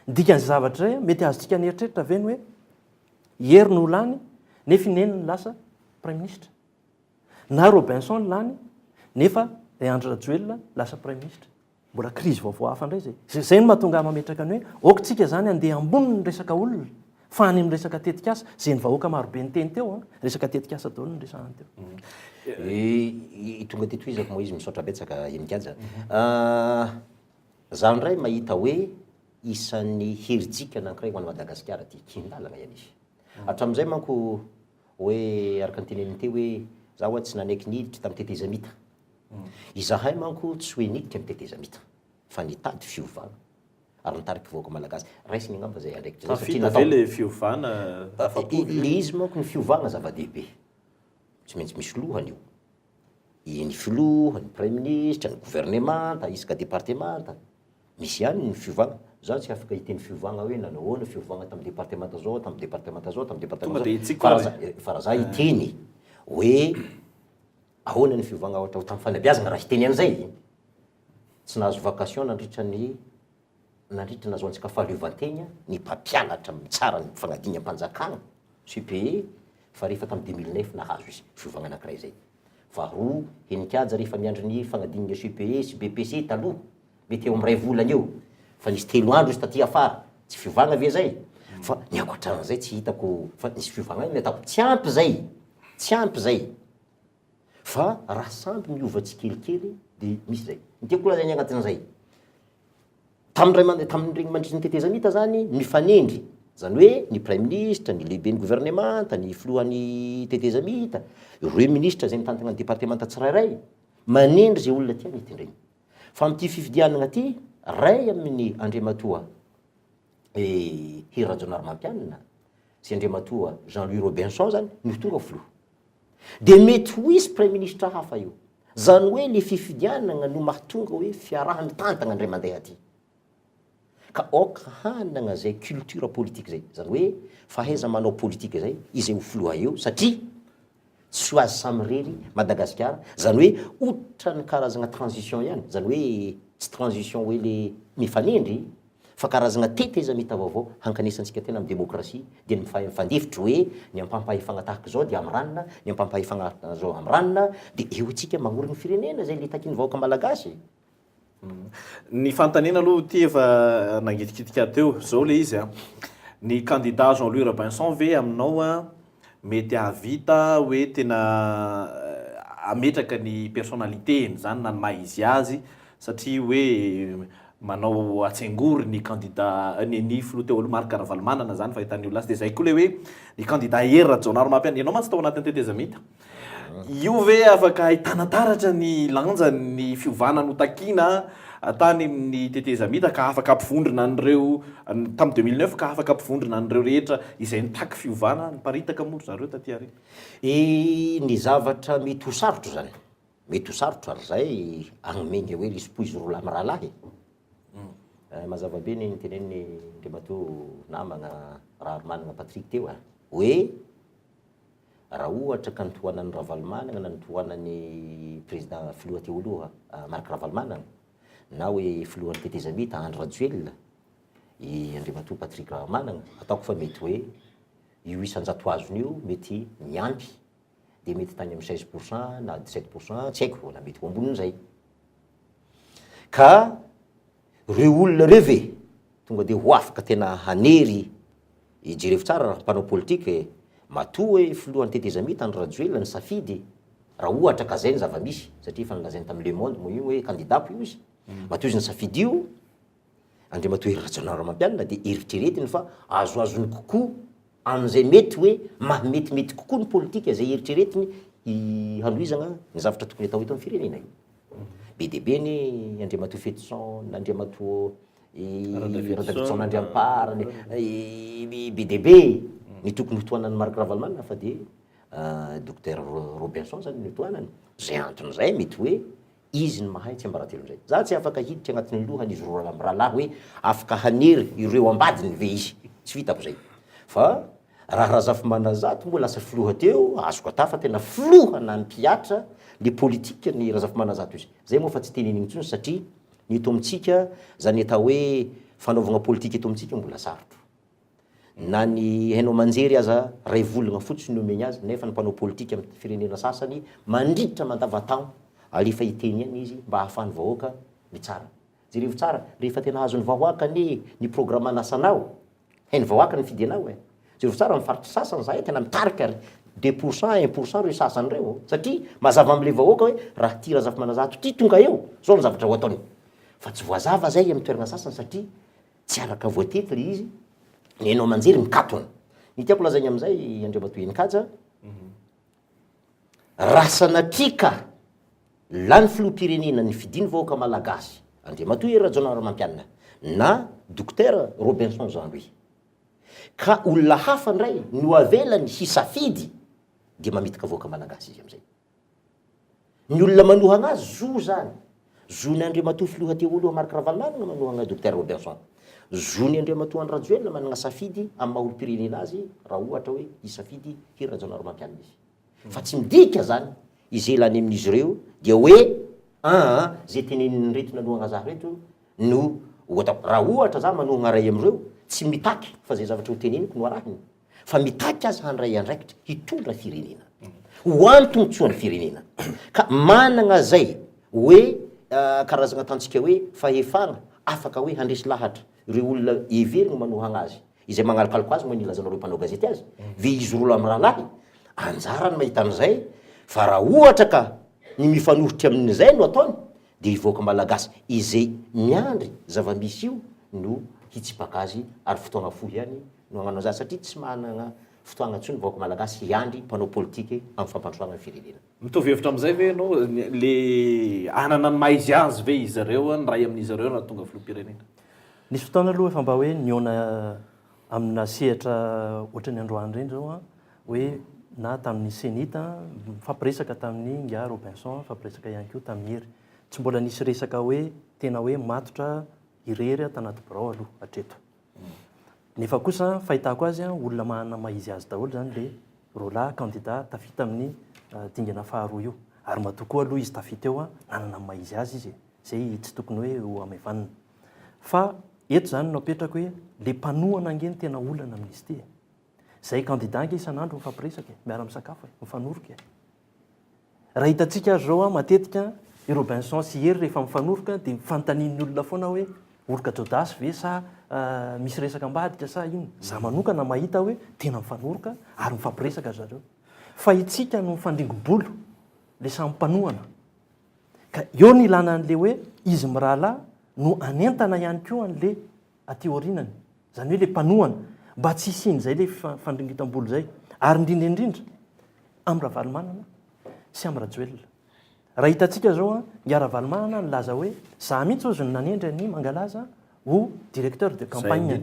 dikan'izay zavatra zay mety azontsika nyeritreritra ve ny hoe hery no lany nefa ineny ny lasa prime ministre na Robinson lany nefa Andry Rajoelina lasa prime ministre mbola krizy vaovao hafa indray zay no mahatonga mametraka ny hoe okotsika zany andeha ambony ny resaka olona fa any amin'ny resaka tetikasa zay ny vahoaka marobe ny teny teo resaka tetikasa daholo ny resahany teo tonga teto izako moa izy misaotra betsaka enikanja za ndray mahita hoe isan'ny heritsika anankiray ho an'ny Madagascar ty kinlalana ihany izy hatramin'izay manko hoe araka ny teneniny teo hoe za hoa tsy nanaiky niditra tamin'ny tetezamita izahay manko tsy hoe niditra amin'ny tetezamita fa nitady fiovana ary nitariky vahoaka malagasy raisiny angamba zay andraikitra le fiovana le izy manko ny fiovana zava-dehibe tsy maintsy misy lohany io ny filohany premier ministre ny gouvernemanta isaka départementa misy ihany ny fiovana za tsy afaka hiteny fiovana hoe nanahoana fiovana tamin'ny départementa zao tamin'ny départementa zao tamin'ny départementa zao fa raha za hiteny hoe ahoana ny fiovana ohatra tamin'ny fanabeazana raha hiteny an'izay tsy nahazo vacation nandritra nazoantsika fahaleovan-tena ny mpampianatra tsara ny fanadiny am-panjakana CPE fa rehefa tamin'ny 2009 nahazo izy fiovana anankiray zay fa roa henikaja rehefa miandry ny fanadinina CPE sy BPC taloha mety eo amin'ny 2 volana eo fa nisy 3 andro izy taty afara tsy fiovana ve zay fa ny ankoatran'izay tsy hitako fa nisy fiovana ny atako tsy ampy zay fa raha samby miova tsikelikely dia misy zay nitiako laza ny agnatin'izay tamin'ireny mandritry ny tetezamita zany mifanendry zany hoe ny prime ministre ny lehibe ny gouvernemanta ny filohan'ny tetezamita ireo ministre zay mitantana ny départementa tsirairay manendry zay olona tia nytendreny fa amin'ity fifidianana ty ray amin'ny andriamatoa Hirajonar Mampianina sy andriamatoa Jean-Louis Robinson zany no tonga filoha. De mety ho isy premier ministre hafa io. Zany hoe le fifidianana no mahatonga hoe fiarahany tantana andray mandeha aty. Ka oka hanana zay culture politique zay. Zany hoe fahaiza manao politique zay izay ho filoha eo satria tsy ho azy samirery Madagascar. Zany hoe otra ny karazana transition ihany. Zany hoe tsy transition hoe le mifanendry fa karazana teteza mita vaovao hankanesantsika tena amin'ny demokrasia dia ny mifandefitra hoe ny ampampahefagna tahaka zao dia amin'ny ranona, ny ampampahefagna zao amin'ny ranona dia eo antsika magnorina firenena zay le takin'ny vahoaka malagasy. Ny fantanina aloha ty efa nangitikitika teo zao le izy ny candidat Jean-Louis Robinson ve aminao mety havita hoe tena ametraka ny personnalitény zany na ny maha izy azy satria hoe manao atsengory ny candidat ny filoha teo aloha Marc Ravalomanana zany fahitany olona azy de zay koa le hoe ny candidat Hirajonar Mampianina ianao mantsy tao anatin'ny teteza mita io ve afaka ahitana taratra ny lanja ny fiovana no takina atany amin'ny teteza mita ka afaka ampifondrina an'ireo tamin'ny 2009 ka afaka ampifondrina an'ireo rehetra izay nitaky fiovana niparitaka moa zareo taty ary ny zavatra mety ho sarotro zany mety ho sarotro ary zay agnomeny hoe lisy poizy rola amin'ny rahalahy mazava be ny teneniny andriamatoa namagna raha manana Patrick teo hoe raha ohatra ka nitohanan'ny Ravalomanana na nitohanan'ny président filoha teo aloha Marc Ravalomanana na hoe filohan'ny teteza mita André Rajoelina i andriamatoa Patrick Ravalomanana ataoko fa mety hoe io isan-jato azony io mety miampy dia mety tany amin'ny 16% na 17% tsy haiko na mety ho ambonin'izay ka reo olona reo ve tonga dia ho afaka tena hanery ijerevo tsara raha mpanao politique matoa hoe filohan'ny teteza mita André Rajoelina ny safidy raha ohatra ka zay ny zava-misy satria fa nolazainy tamin'ny Le Monde moa io hoe candidat io izy matoa izy ny safidy io andriamatoa Hirajonar Mampianina dia eritreretiny fa azoazony kokoa amin'izay mety hoe mahametimety kokoa ny politika zay eritreretiny hanoizana ny zavatra tokony atao eto amin'ny firenena io be dia be ny andriamatoa Fetisson n'andriamatoa Radavitson n'Andriampara be dia be ny tokony hotoanan'ny Marc Ravalomanana fa dia docteur Robinson zany ny hotoanany zay anton'izay mety hoe izy ny mahay tsy ambaratelo zay za tsy afaka hiditra agnatin'ny lohany izy roa amin'ny rahalahy hoe afaka hanery ireo ambadiny ve izy tsy vitako zay fa raha Razafimanazato moa lasa filoha teo azoko ata fa tena filoha na ny mpiatra le politika ny Razafimanazato izy zay moa fa tsy teneniny intsony satria ny eto amintsika zany atao hoe fanaovana politika eto amintsika mbola sarotro na ny hainao manjery aza ray volagna fotsiny omeny azy nefa ny mpanao politika amin'ny firenena sasany mandritra mandavatao alefa hiteny ihany izy mba hahafahan'ny vahoaka mitsara jerevo tsara rehefa tena azon'ny vahoaka ny programme nasanao hainy vahoaka ny fidianao jerevo tsara mifaritra sasany zahay tena mitarika 2% 1% reo sasany reo satria mazava amin'le vahoaka hoe raha ty Razafimanazato ty tonga eo zao ny zavatra ho ataony fa tsy voazava zay amin'ny toerana sasany satria tsy araka voatety le izy ny hainao manjery mikatona ny tiako lazainy amin'izay andriamatoa Enikajy raha sanatrika lany filoham-pirenena ny fidiny vahoaka malagasy andriamatoa Hirajonar Mampianina na docteur Robinson Jean-Louis ka olona hafa ndray no avelany hisafidy dia mamitaka vahoaka malagasy izy amin'izay ny olona manohana azy zo zany zo ny andriamatoa filoha teo aloha Marc Ravalomanana manohana docteur Robinson zo ny andriamatoa André Rajoelina manana safidy amin'ny maha-olo-pirenena azy raha ohatra hoe hisafidy Hirajonar Mampianina izy fa tsy midika zany izy elany amin'izy ireo dia hoe zay teneniny reto nanohana zah reto no raha ohatra za manohana ray amin'ireo tsy mitaky fa zay zavatra ho teneniko no arahiny fa mitaky azy handray andraikitra hitondra firenena ho antontsoan'ny firenena ka manana zay hoe karazana ataontsika hoe fahefana afaka hoe handresy lahatra ireo olona everiny manohana azy izay manalkaloko azy moa ny ilazanareo mpanao gazety azy ve izy rola amin'ny rahalahy anjarany mahita an'izay fa raha ohatra ka ny mifanohitra amin'izay no ataony dia hivoaka malagasy izay miandry zava-misy io no hitsipaka azy ary fotoagna fohy ihany no hagnano azy satria tsy manana fotoagna ntsony vahoaka malagasy hiandry mpanao politika amin'ny fampandrosoana ny firenena. Mitovy hevitra amin'izay ve anao le anana ny maizy azy ve izy ireo ny ray amin'izy ireo raha tonga filoham-pirenena? Nisy fotoana aloha efa mba hoe niona amina sehatra ohatra ny androany ireny zao a hoe na tamin'ny senita mifampiresaka tamin'ny nga Robinson mifampiresaka ihany koa tamin'ny hery tsy mbola nisy resaka hoe tena hoe matotra irery tanaty birao aloha hatreto. Nefa kosa fahitako azy olona manana maizy azy daholo zany le rola candidat tafita amin'ny dingana faharoa io ary matokoa aloha izy tafita eo nanana maizy azy izy zay tsy tokony hoe ho amevanina fa eto zany napetraka hoe le mpanohana angeny tena olana amin'izy ty zay candidat nge isan'andro mifampiresaka miara misakafo mifanoroka raha hitantsika azy zao matetika i Robinson sy hery rehefa mifanoroka dia mifantanin'ny olona foana hoe oroka jodasy ve sa misy resaka ambadika sa ino za manokana mahita hoe tena mifanoroka ary mifampiresaka zareo fa itsika no mifandringom-bolo le samy mpanohana ka eo ny ilana an'le hoe izy mirahalahy no anentana ihany koa an'le aty orinany zany hoe le mpanohana mba tsy isiny zay le fandringitam-bolo zay ary indrindraindrindra amin'ny ravalimanana sy amin'ny rajoelona raha hitantsika zao ny ravalimanana nilaza hoe za mihitsy ozy ny nanendry ny mangalaza ho directeur de campagne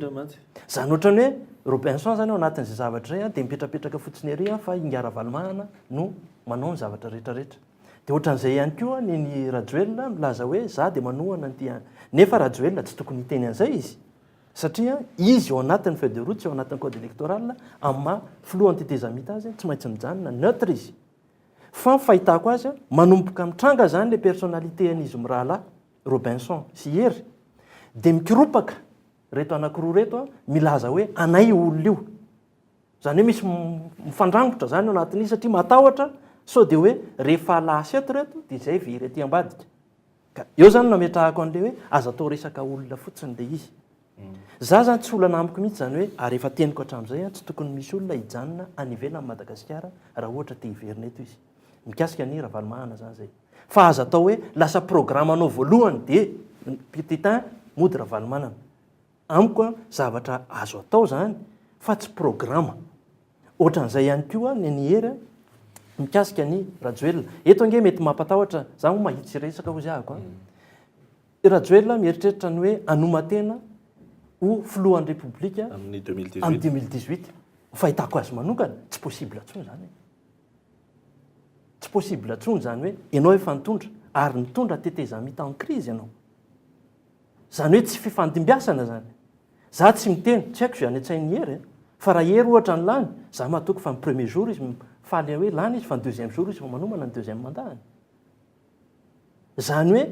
zany ohatrany hoe Robinson zany ao anatin'izay zavatra zay dia mipetrapetraka fotsiny ery fa inga ravalimanana no manao ny zavatra rehetrarehetra dia ohatran'izay ihany koa ny rajoelona milaza hoe za dia manohana ny nefa rajoelona tsy tokony hiteny an'izay izy satria izy ao anatin'ny feuille de route sy ao anatin'ny code électoral amma flou antitezamita azy tsy maintsy mijanona neutre izy fa fahitako azy manomboka mitranga zany le personnalité an'izy mirahalahy Robinson sy hery dia mikiropaka reto anankiroa reto milaza hoe anay olona io zany hoe misy mifandrangotra zany ao anatin'izy satria matahotra so dia hoe rehefa lasy eto reto dia izay very aty ambadika ka eo zany nametrahako an'le hoe aza atao resaka olona fotsiny le izy za zany tsy olana amiko mihitsy zany hoe ary efa teniko hatramin'izay tsy tokony misy olona hijanona any ivelany Madagascar raha ohatra te hiverina eto izy mikasika ny ravalimanana zany zay fa aza atao hoe lasa programme anao voalohany dia petitin mody ravalimanana amiko zavatra azo atao zany fa tsy programme ohatran'izay ihany koa ny hery mikasika ny rajoelona eto ange mety mampatahotra za mo mahita sy resaka ho zahako rajoelona mieritreritra ny hoe anomatena ho filohan'ny république amin'ny 2018 fahitako azy manokana tsy possible atsony zany tsy possible atsony zany hoe ianao efa nitondra ary nitondra tetezamita en crise ianao zany hoe tsy fifandimbiasana zany za tsy miteny tsy haiko zany an-tsain'ny hery fa raha hery ohatra ny lany za mahatoko fa ny premier jour izy faly hoe lany izy fa ny deuxième jour izy fa manomana ny deuxième mandahany zany hoe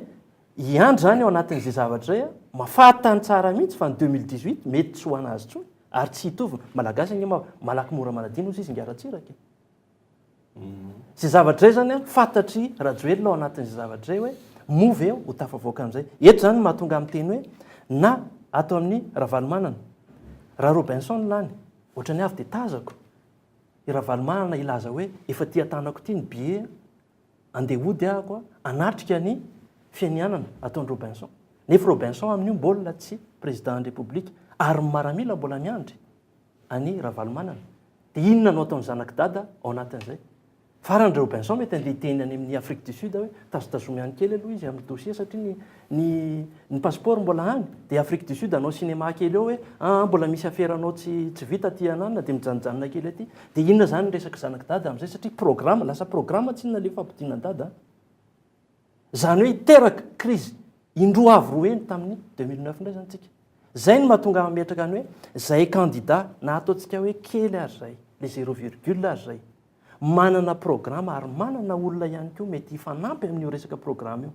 hiandry zany ao anatin'izay zavatra zay mafahatany tsara mihitsy fa ny 2018 mety tsy ho anazy tsony ary tsy hitovy malagasy nge malaky mora manadino izy ngaratsiraka zay zavatra zay zany fantatry rajoelona ao anatin'izay zavatra zay hoe movy ho tafavoaka amin'izay eto zany mahatonga amin'ny teny hoe na ato amin'ny ravalimanana raha Robinson ny lany ohatrany avy dia tazako i ravalimanana ilaza hoe efa tia tanako ity ny billet andehody ahako anatrika ny fianianana ataon'ny Robinson nefa Robinson amin'io mbola tsy président de république ary maramila mbola miandry any ravalimanana dia inona no ataon'ny zanaky dada ao anatin'izay farany Robinson mety andeha teny any amin'ny Afrique du Sud hoe tazotazomy any kely aloha izy amin'ny dossier satria ny passeport mbola any dia Afrique du Sud anao cinéma kely eo hoe mbola misy affaire-anao tsy vita aty ananina dia mijanonjanona kely aty dia inona zany resaka zanaky dada amin'izay satria programme lasa programme tsy inona le fampidiana dada zany hoe teraka crise indroa avy roa eny tamin'ny 2009 indray zany tsika zay no mahatonga mametraka ny hoe zay candidat na ataontsika hoe kely ary zay le 0,, ary zay manana programme ary manana olona ihany koa mety hifanampy amin'io resaka programme io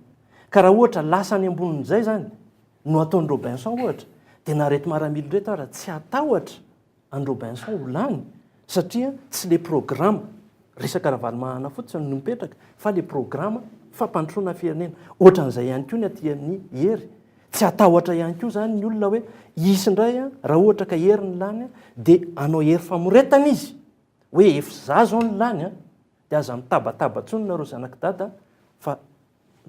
ka raha ohatra lasa any ambonin'izay zany no ataon'ny Robinson ohatra dia narety maramily reto raha tsy atahotra any Robinson ho lany satria tsy le programme resaka ravalimanana fotsiny no mipetraka fa le programme fampandrosoana firenena ohatran'izay ihany koa ny aty amin'ny hery tsy atahotra ihany koa zany ny olona hoe isy indray raha ohatra ka hery ny lany dia anao hery famoretana izy hoe efa za zao ny lany dia aza mitabataba tsony nareo zanaky dada fa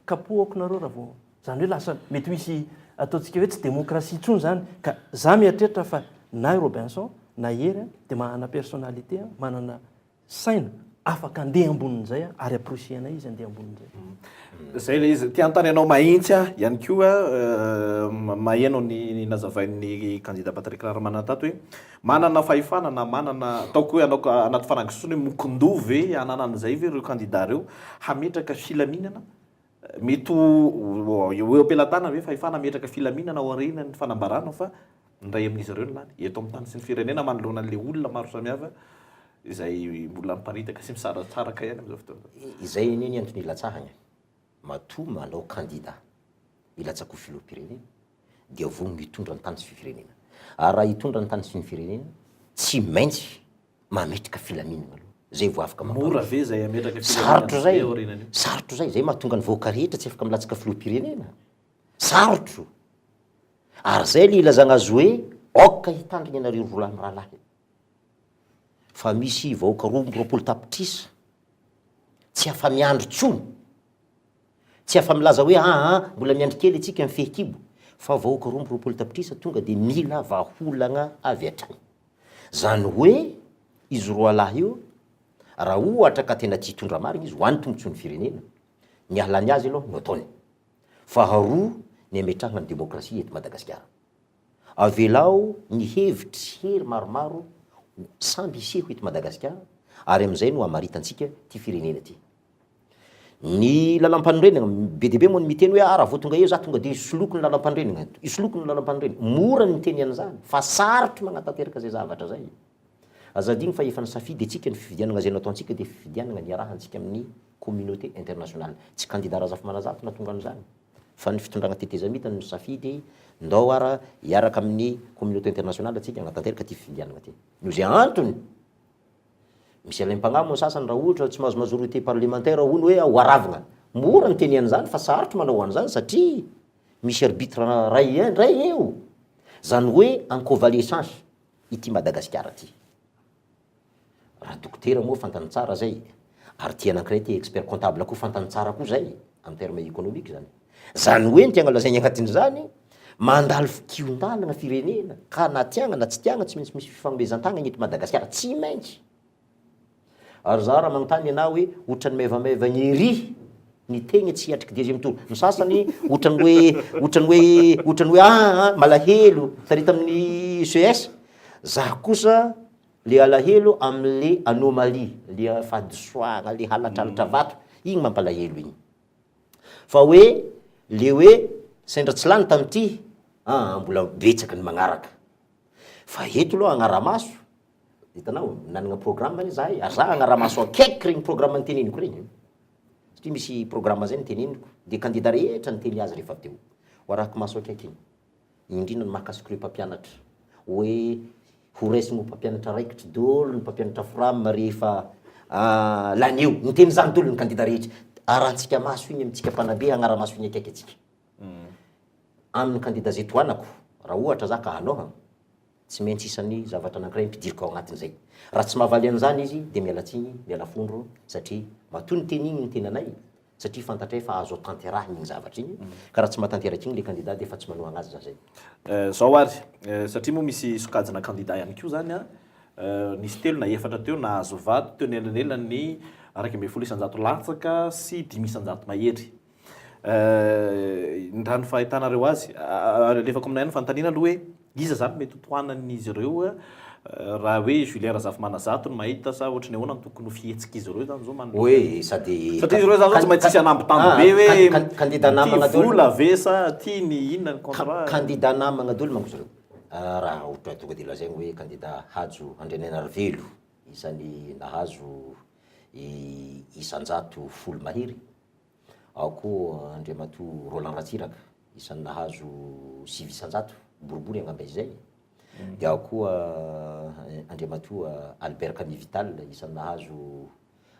kapohako nareo raha vao zany hoe lasa mety misy ataontsika hoe tsy démocratie tsony zany ka za mieritreritra fa na Robinson na hery dia manana personnalité, manana saina afaka andeha ambonin'izay ary aprosiana izy andeha ambonin'izay. Zay le izy tia antany ianao mahitsy ihany koa maheno ny nazavain'ny candidat Patrick Ramanana tato hoe manana fahifanana manana ataoko hoe anao anaty farangisony mokondovy ananan'izay ve ireo candidat reo hametraka filaminana mety eo ampelatana hoe fahifana hametraka filaminana ao aoriana ny fanambarana fa ndray amin'izy ireo ny lany eto amin'ny tany sy ny firenena manoloana an'le olona maro samihafa izay mbola miparitaka sy misaratsaraka ihany amin'izao fotoana. Izay nini antony ilatsahagna matoa manao candidat ilatsako filoham-pirenena dia vo mitondra ny tany sy firenena. Ary raha hitondra ny tany sy ny firenena tsy maintsy mametraka filaminana aloha. Zay vo afaka mora ve zay ametraka filaminana. Sarotro zay zay mahatonga ny vahoaka rehetra tsy afaka milatsaka filoham-pirenena. Sarotro. Ary zay le ilazagna azy hoe aoka hitandrina anareo rola amin'ny rahalahy. Fa misy vahoaka 20 tapitrisa tsy afa miandro tsony. Tsy afa milaza hoe mbola miandry kely atsika amin'ny fehikibo. Fa vahoaka 20 tapitrisa tonga dia mila vahaolagna avy hatrany. Zany hoe izy roa lahy io raha ohatra ka tena tia hitondra marina izy ho an'ny tombontsoan'ny firenena ny ahalany azy aloha no ataony. Faharoa ny ametrahana ny demokrasia eto Madagascar. Avelao ny hevitry hery maromaro samby iseho eto Madagascar ary amin'izay no amaritantsika ty firenena ty. Ny lalam-pandrenana be dia be moa ny miteny hoe raha vao tonga eo za tonga dia isoloko ny lalam-pandrenana, isoloko ny lalam-pandrenana. Mora ny miteny an'izany fa sarotro magnatanteraka zay zavatra zay. Azadiny fa efa nisafidy antsika ny fifidianana zay nataontsika dia fifidianana ny arahantsika amin'ny communauté internationale. Tsy candidat razafa manazato na tonga an'izany. Fa ny fitondrana tetezamita no safidy ndao ara hiaraka amin'ny communauté internationale atsika agnatanteraka ty fifidianana ty. Noho zay antony misy alaim-pagnamo sasany raha ohatra tsy mahazo majorité parlementaire hono hoe hoaravina. Mora ny teny an'izany fa sarotro manao an'izany satria misy arbitre ray eo. Zany hoe en convalescence ity Madagascar ty. Raha dokotera moa fantany tsara zay. Ary ty anankiray ty expert comptable koa fantany tsara koa zay amin'ny terme économique zany. Zany hoe ny tiagna lazaigny agnatin'izany mandalo kiondalana firenena ka na tiagna na tsy tiagna tsy maintsy misy fifanomezan-tagna eto Madagascar tsy maintsy. Ary za raha manontany ianao hoe ohatrany maivamaivagny ery ny tegna tsy hiatriky deuxième tour. Ny sasany ohatrany hoe malahelo tarita amin'ny CS. Za kosa le alahelo amin'le anomalie, le fahadisoagna, le halatralatra vato, igny mampalahelo igny. Fa hoe le hoe sendra tsy lany tamity mbola betsaka ny magnaraka. Fa eto aloha agnaramaso hitanao nanagna programme zahay ary za agnaramaso akaiky regny programme nyteneniko regny. Satria misy programme zay nyteneniko dia candidat rehetra nyteny azy rehefa teo. Hoarahako maso akaiky igny. Indrindra ny mahakasika ireo mpampianatra hoe ho raisiny mpampianatra raikitra dolo ny mpampianatra frame rehefa lany eo. Nyteny zany dolo ny candidat rehetra. Arantsika maso igny amintsika mpanabe agnaramaso igny akaiky atsika. Amin'ny candidat zay toanako raha ohatra za ka hanao tsy maintsy isan'ny zavatra anankiray mpidirika ao agnatin'izay. Raha tsy mahavaly an'izany izy dia mialatsiny, miala fondro satria matoa ny teny igny ny tenanay satria fantatray fa azo tanterahina igny zavatra igny. Ka raha tsy mahatanteraka igny le candidat dia efa tsy manohana azy za zay. Zao ary satria moa misy sokajina candidat ihany koa zany nisy telo na efatra teo na azo vato teo nelanelany 200 latsaka sy 500 mahery. Raha ny fahitanareo azy alefako aminay ny fanontaniana aloha hoe iza zany mety tohanan'izy ireo raha hoe Julien Razafimanazato no mahita sa ohatrany ahoana tokony ho fihetsika izy ireo zany zao hoe sady satria izy ireo zany tsy maintsy isy anambitamby be hoe candidat namagna ty vola ve sa ty ny inona ny contrat. Candidat namagna dolo manko zareo. Raha ohatra tonga dia lazaigny hoe candidat Hajo Andrianarivelo isan'ny nahazo 100 mahery. Ao koa Andriamatoa Roland Ratsiraka isan'ny nahazo 900 boribory angamba izay. Dia ao koa Andriamatoa Albert Kamivital isan'ny nahazo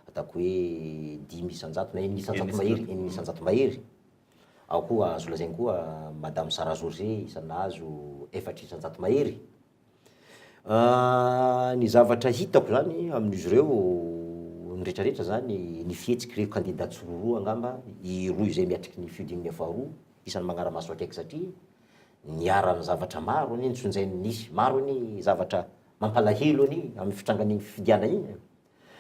ataoko hoe 1000 na 1100 mahery, 1100 mahery. Ao koa azo lazaigny koa Madame Sara Georges isan'ny nahazo 400 mahery. Ny zavatra hitako zany amin'izy ireo rehetrarehetra zany ny fihetsiky ireo candidat tsiroroa angamba roa izay miatriky ny fiodinany faharoa isan'ny magnaramaso akaiky satria niara amin'ny zavatra maro ny ntsonjainy nisy maro ny zavatra mampalahelo any amin'ny fitrangany fidiana iny.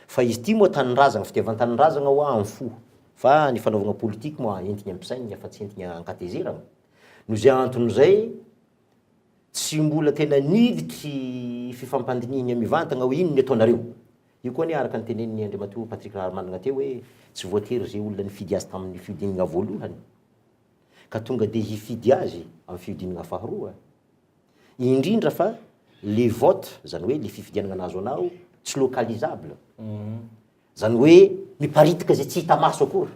Fa izy ty moa taninrazana fitiavan-taninrazana ho amin'ny fo. Fa ny fanaovana politika moa entigny ampisaigna fa tsy entigny ankatezerana. Noho zay anton'izay tsy mbola tena niditry fifampandinihana mivantana hoe ino ny ataonareo. Io koa ny araka ny teneniny Andriamatoa Patrick Ramanana teo hoe tsy voatery zay olona nifidy azy tamin'ny fiodinana voalohany ka tonga dia hifidy azy amin'ny fiodinana faharoa. Indrindra fa le vote zany hoe le fifidianana anazy anao tsy localisable. Zany hoe miparitika zay tsy hita maso akory.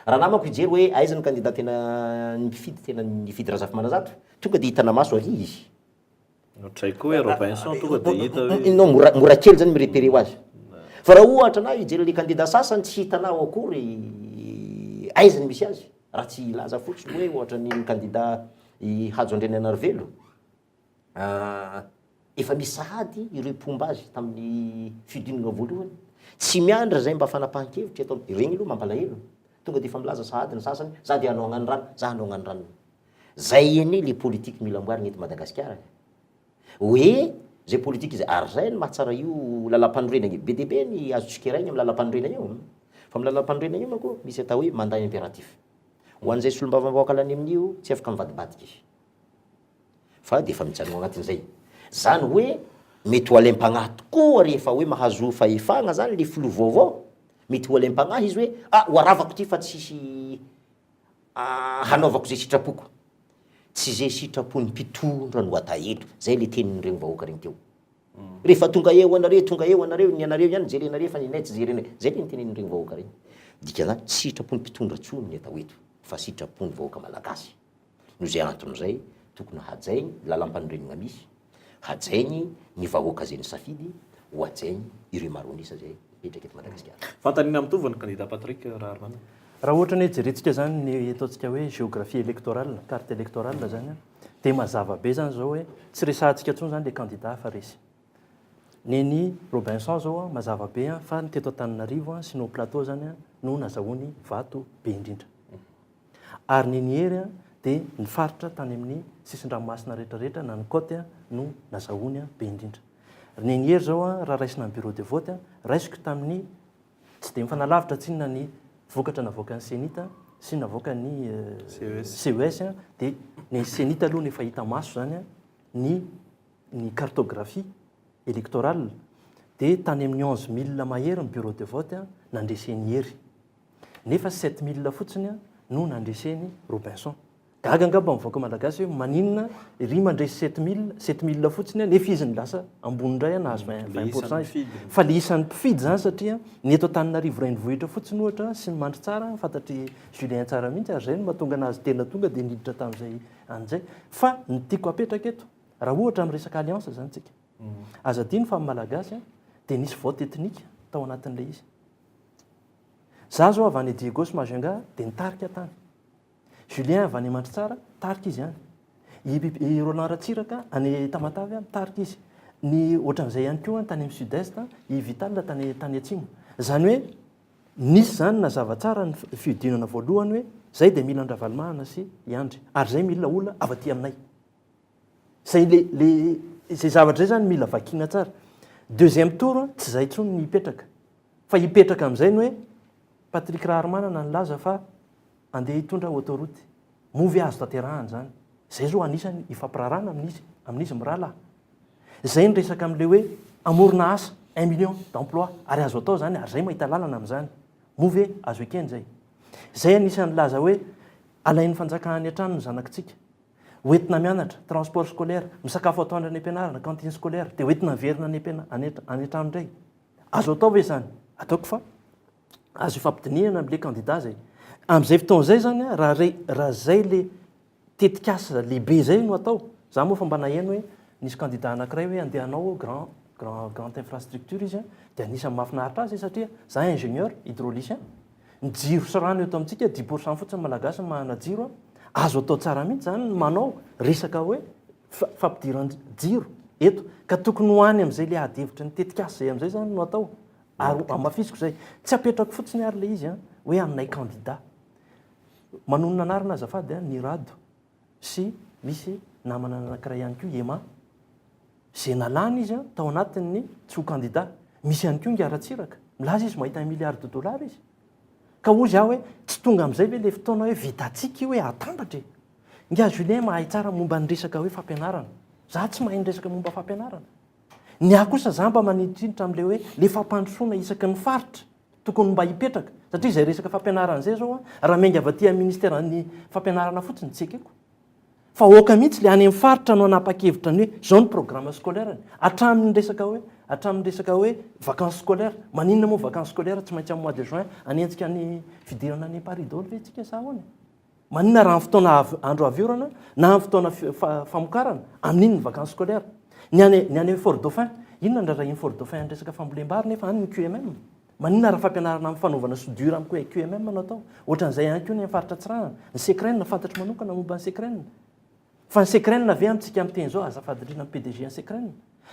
Raha namako ijery hoe aiza ny candidat tena nifidy Razafy Manazatra, tonga dia hitana maso ary izy. Traiko hoe Robinson tonga dia hita hoe non mora kely zany mirepere ho azy. Fa raha ohatra na ijery le candidat sasany tsy hitanao akory aiza ny misy azy. Raha tsy ilaza fotsiny hoe ohatra ny candidat i Hajo Andreny Anarivelo. Efa misy sahady ireo mpomba azy tamin'ny fiodinana voalohany. Tsy miandra zay mba fanapahan-kevitra atao regny aloha mampalahelo. Tonga dia efa milaza sahady ny sasany, za dia hanao hagnano rano, za hanao hagnano rano. Zay eny le politique mila amboarina eto Madagascar. Hoe zay politique izy ary zay ny mahatsara io lalam-panorenana be dia be ny azontsika iraigny amin'ny lalam-panorenana io. Fa amin'ny lalam-panorenana io manko misy atao hoe mandat impératif. Ho an'izay solombavam-bahoaka lany amin'io tsy afaka mivadibadika izy. Fa dia efa mijanona anatin'izay. Zany hoe mety ho alaim-panahy tokoa rehefa hoe mahazo fahefana zany le filoha vaovao. Mety ho alaim-panahy izy hoe ho aravako ty fa tsisy hanaovako zay sitrapoko. Tsy zay sitrapony mpitondra no atahelo. Zay le tenin'ireny vahoaka regny teo. Rehefa tonga eo anareo ny anareo ihany jerenareo fa ninay tsy jerenay. Zay le tenin'ireny vahoaka regny. Dikana tsy sitrapony mpitondra tsony ny atao eto fa sitrapony vahoaka malagasy. Noho zay anton'izay tokony hajainy lalam-panorenana misy. Hajainy ny vahoaka zay ny safidy, ho hajainy ireo maronisa zay mipetraka eto Madagascar. Fantanina mitovy ny candidat Patrick Ramanana. Raha ohatra ny jerentsika zany ny ataontsika hoe géographie électorale, carte électorale zany dia mazava be zany zao hoe tsy resahantsika intsony zany le candidat fa resy. Neny Robinson zao mazava be fa ny teto Antananarivo sy no plateau zany no nazahoany vato be indrindra. Ary neny hery dia ny faritra tany amin'ny sisin-dranomasina rehetrarehetra na ny côte no nazahoany be indrindra. Neny hery zao raha raisina amin'ny bureau de vote raisiko tamin'ny tsy dia mifanalavitra tsinona ny vokatra navoaka ny senita sy navoaka ny CES dia ny senita aloha ny efa hita maso zany ny cartographie électorale dia tany amin'ny 11 000 mahery ny bureau de vote nandreseny hery. Nefa 7 000 fotsiny no nandreseny Robinson. Gaga angamba mivoaka malagasy hoe maninona ry mandresy 7 000 fotsiny nefa izy ny lasa ambony indray nahazo 20%. Fa le isan'ny mpifidy zany satria ny eto Antananarivo renivohitra fotsiny ohatra sy ny mandry tsara fantatry Julien tsara mihitsy ary zay no mahatonga anazy tena tonga dia niditra tamin'izay an'izay. Fa ny tiako apetraka eto raha ohatra amin'ny resaka alliance zany tsika. Aza adino fa amin'ny malagasy dia nisy vote ethnique tao anatin'ilay izy. Za zao avy any Diego sy Majunga dia nitarika tany. Julien avy any mandry tsara tarika izy ihany. I Roland Ratsiraka any Tamatavy tarika izy. Ny ohatran'izay ihany koa tany amin'ny sud-est i Vital tany atsimo. Zany hoe nisy zany nazava tsara ny fiodinana voalohany hoe zay dia mila andravalomahana sy iandry ary zay mila olona avy aty aminay. Zay zavatra zay zany mila vakiana tsara. Deuxième tour tsy zay intsony ny hipetraka fa hipetraka amin'izay ny hoe Patrick Ramanana nilaza fa andeha hitondra autoroute movy azo tanterahana zany. Zay zao anisany hifampirarana amin'izy mirahalahy. Zay ny resaka amin'ilay hoe amorona asa 1 million d'emploi ary azo atao zany ary zay mahita lalana amin'izany. Movy azo ekeny zay. Zay anisany laza hoe alain'ny fanjakana an-trano ny zanakitsika. Hoentina mianatra, transport scolaire, misakafo atoandro any ampianarana, cantine scolaire, dia hoentina verina any an-trano indray. Azo atao ve zany? Ataoko fa azo ifampidinihana amin'ilay candidat zay. Amin'izay fotoan'izay zany raha zay le tetikasa lehibe zay no atao. Za moa fa mba naheno hoe nisy candidat anankiray hoe andeha hanao grand infrastructure izy dia anisany mahafinaritra azy satria za ingénieur hydraulicien. Ny jiro sy rano eto amintsika 10% fotsiny malagasy mahana jiro. Azo atao tsara mihitsy zany manao resaka hoe fampidirana jiro eto ka tokony hoany amin'izay le adevitra ny tetikasa zay amin'izay zany no atao. Ary amafisiko zay tsy apetrako fotsiny ary le izy hoe aminay candidat. Manonona anarana azafady ny rado sy misy namana anankiray ihany koa Ema zay nalany izy a tao anatin'ny tsy ho candidat misy ihany koa ngaratsiraka milaza izy mahita 1 milliard de dollars izy ka ozy aho hoe tsy tonga amin'izay ve le fotoana hoe vitatsika io hoe atambatra nga Julien mahay tsara momba ny resaka hoe fampianarana za tsy mahay ny resaka momba fampianarana ny ahy kosa za mba manindrindritra amin'le hoe le fampandrosoana isaky ny faritra tokony mba hipetraka satria izay resaka fampianarana zay zao a raha menga avy aty amin'ny ministèren'ny fampianarana fotsiny tsy ekeko fa oka mihitsy le any amin'ny faritra no anapa-kevitra ny hoe zao ny programme scolaire hatramin'ny resaka hoe vacances scolaires maninona moa vacances scolaires tsy maintsy amin'ny mois de juin anentsika ny fidirana ny Paris daholo ve tsika sa ahoana maninona raha amin'ny fotoana andro aviorana na amin'ny fotoana famokarana amin'iny ny vacances scolaires ny any Fort Dauphin inona raha iny Fort Dauphin ny resaka fambolem-bary nefa any ny QMM maninona raha fampianarana amin'ny fanaovana soudure amin'ny koe QMM no atao ohatran'izay ihany koa ny amin'ny faritra Tsirana ny secrène fantatry manokana momba ny secrène fa ny secrène avy amintsika amin'ny teny zao azafadindrina amin'ny PDG ny secrène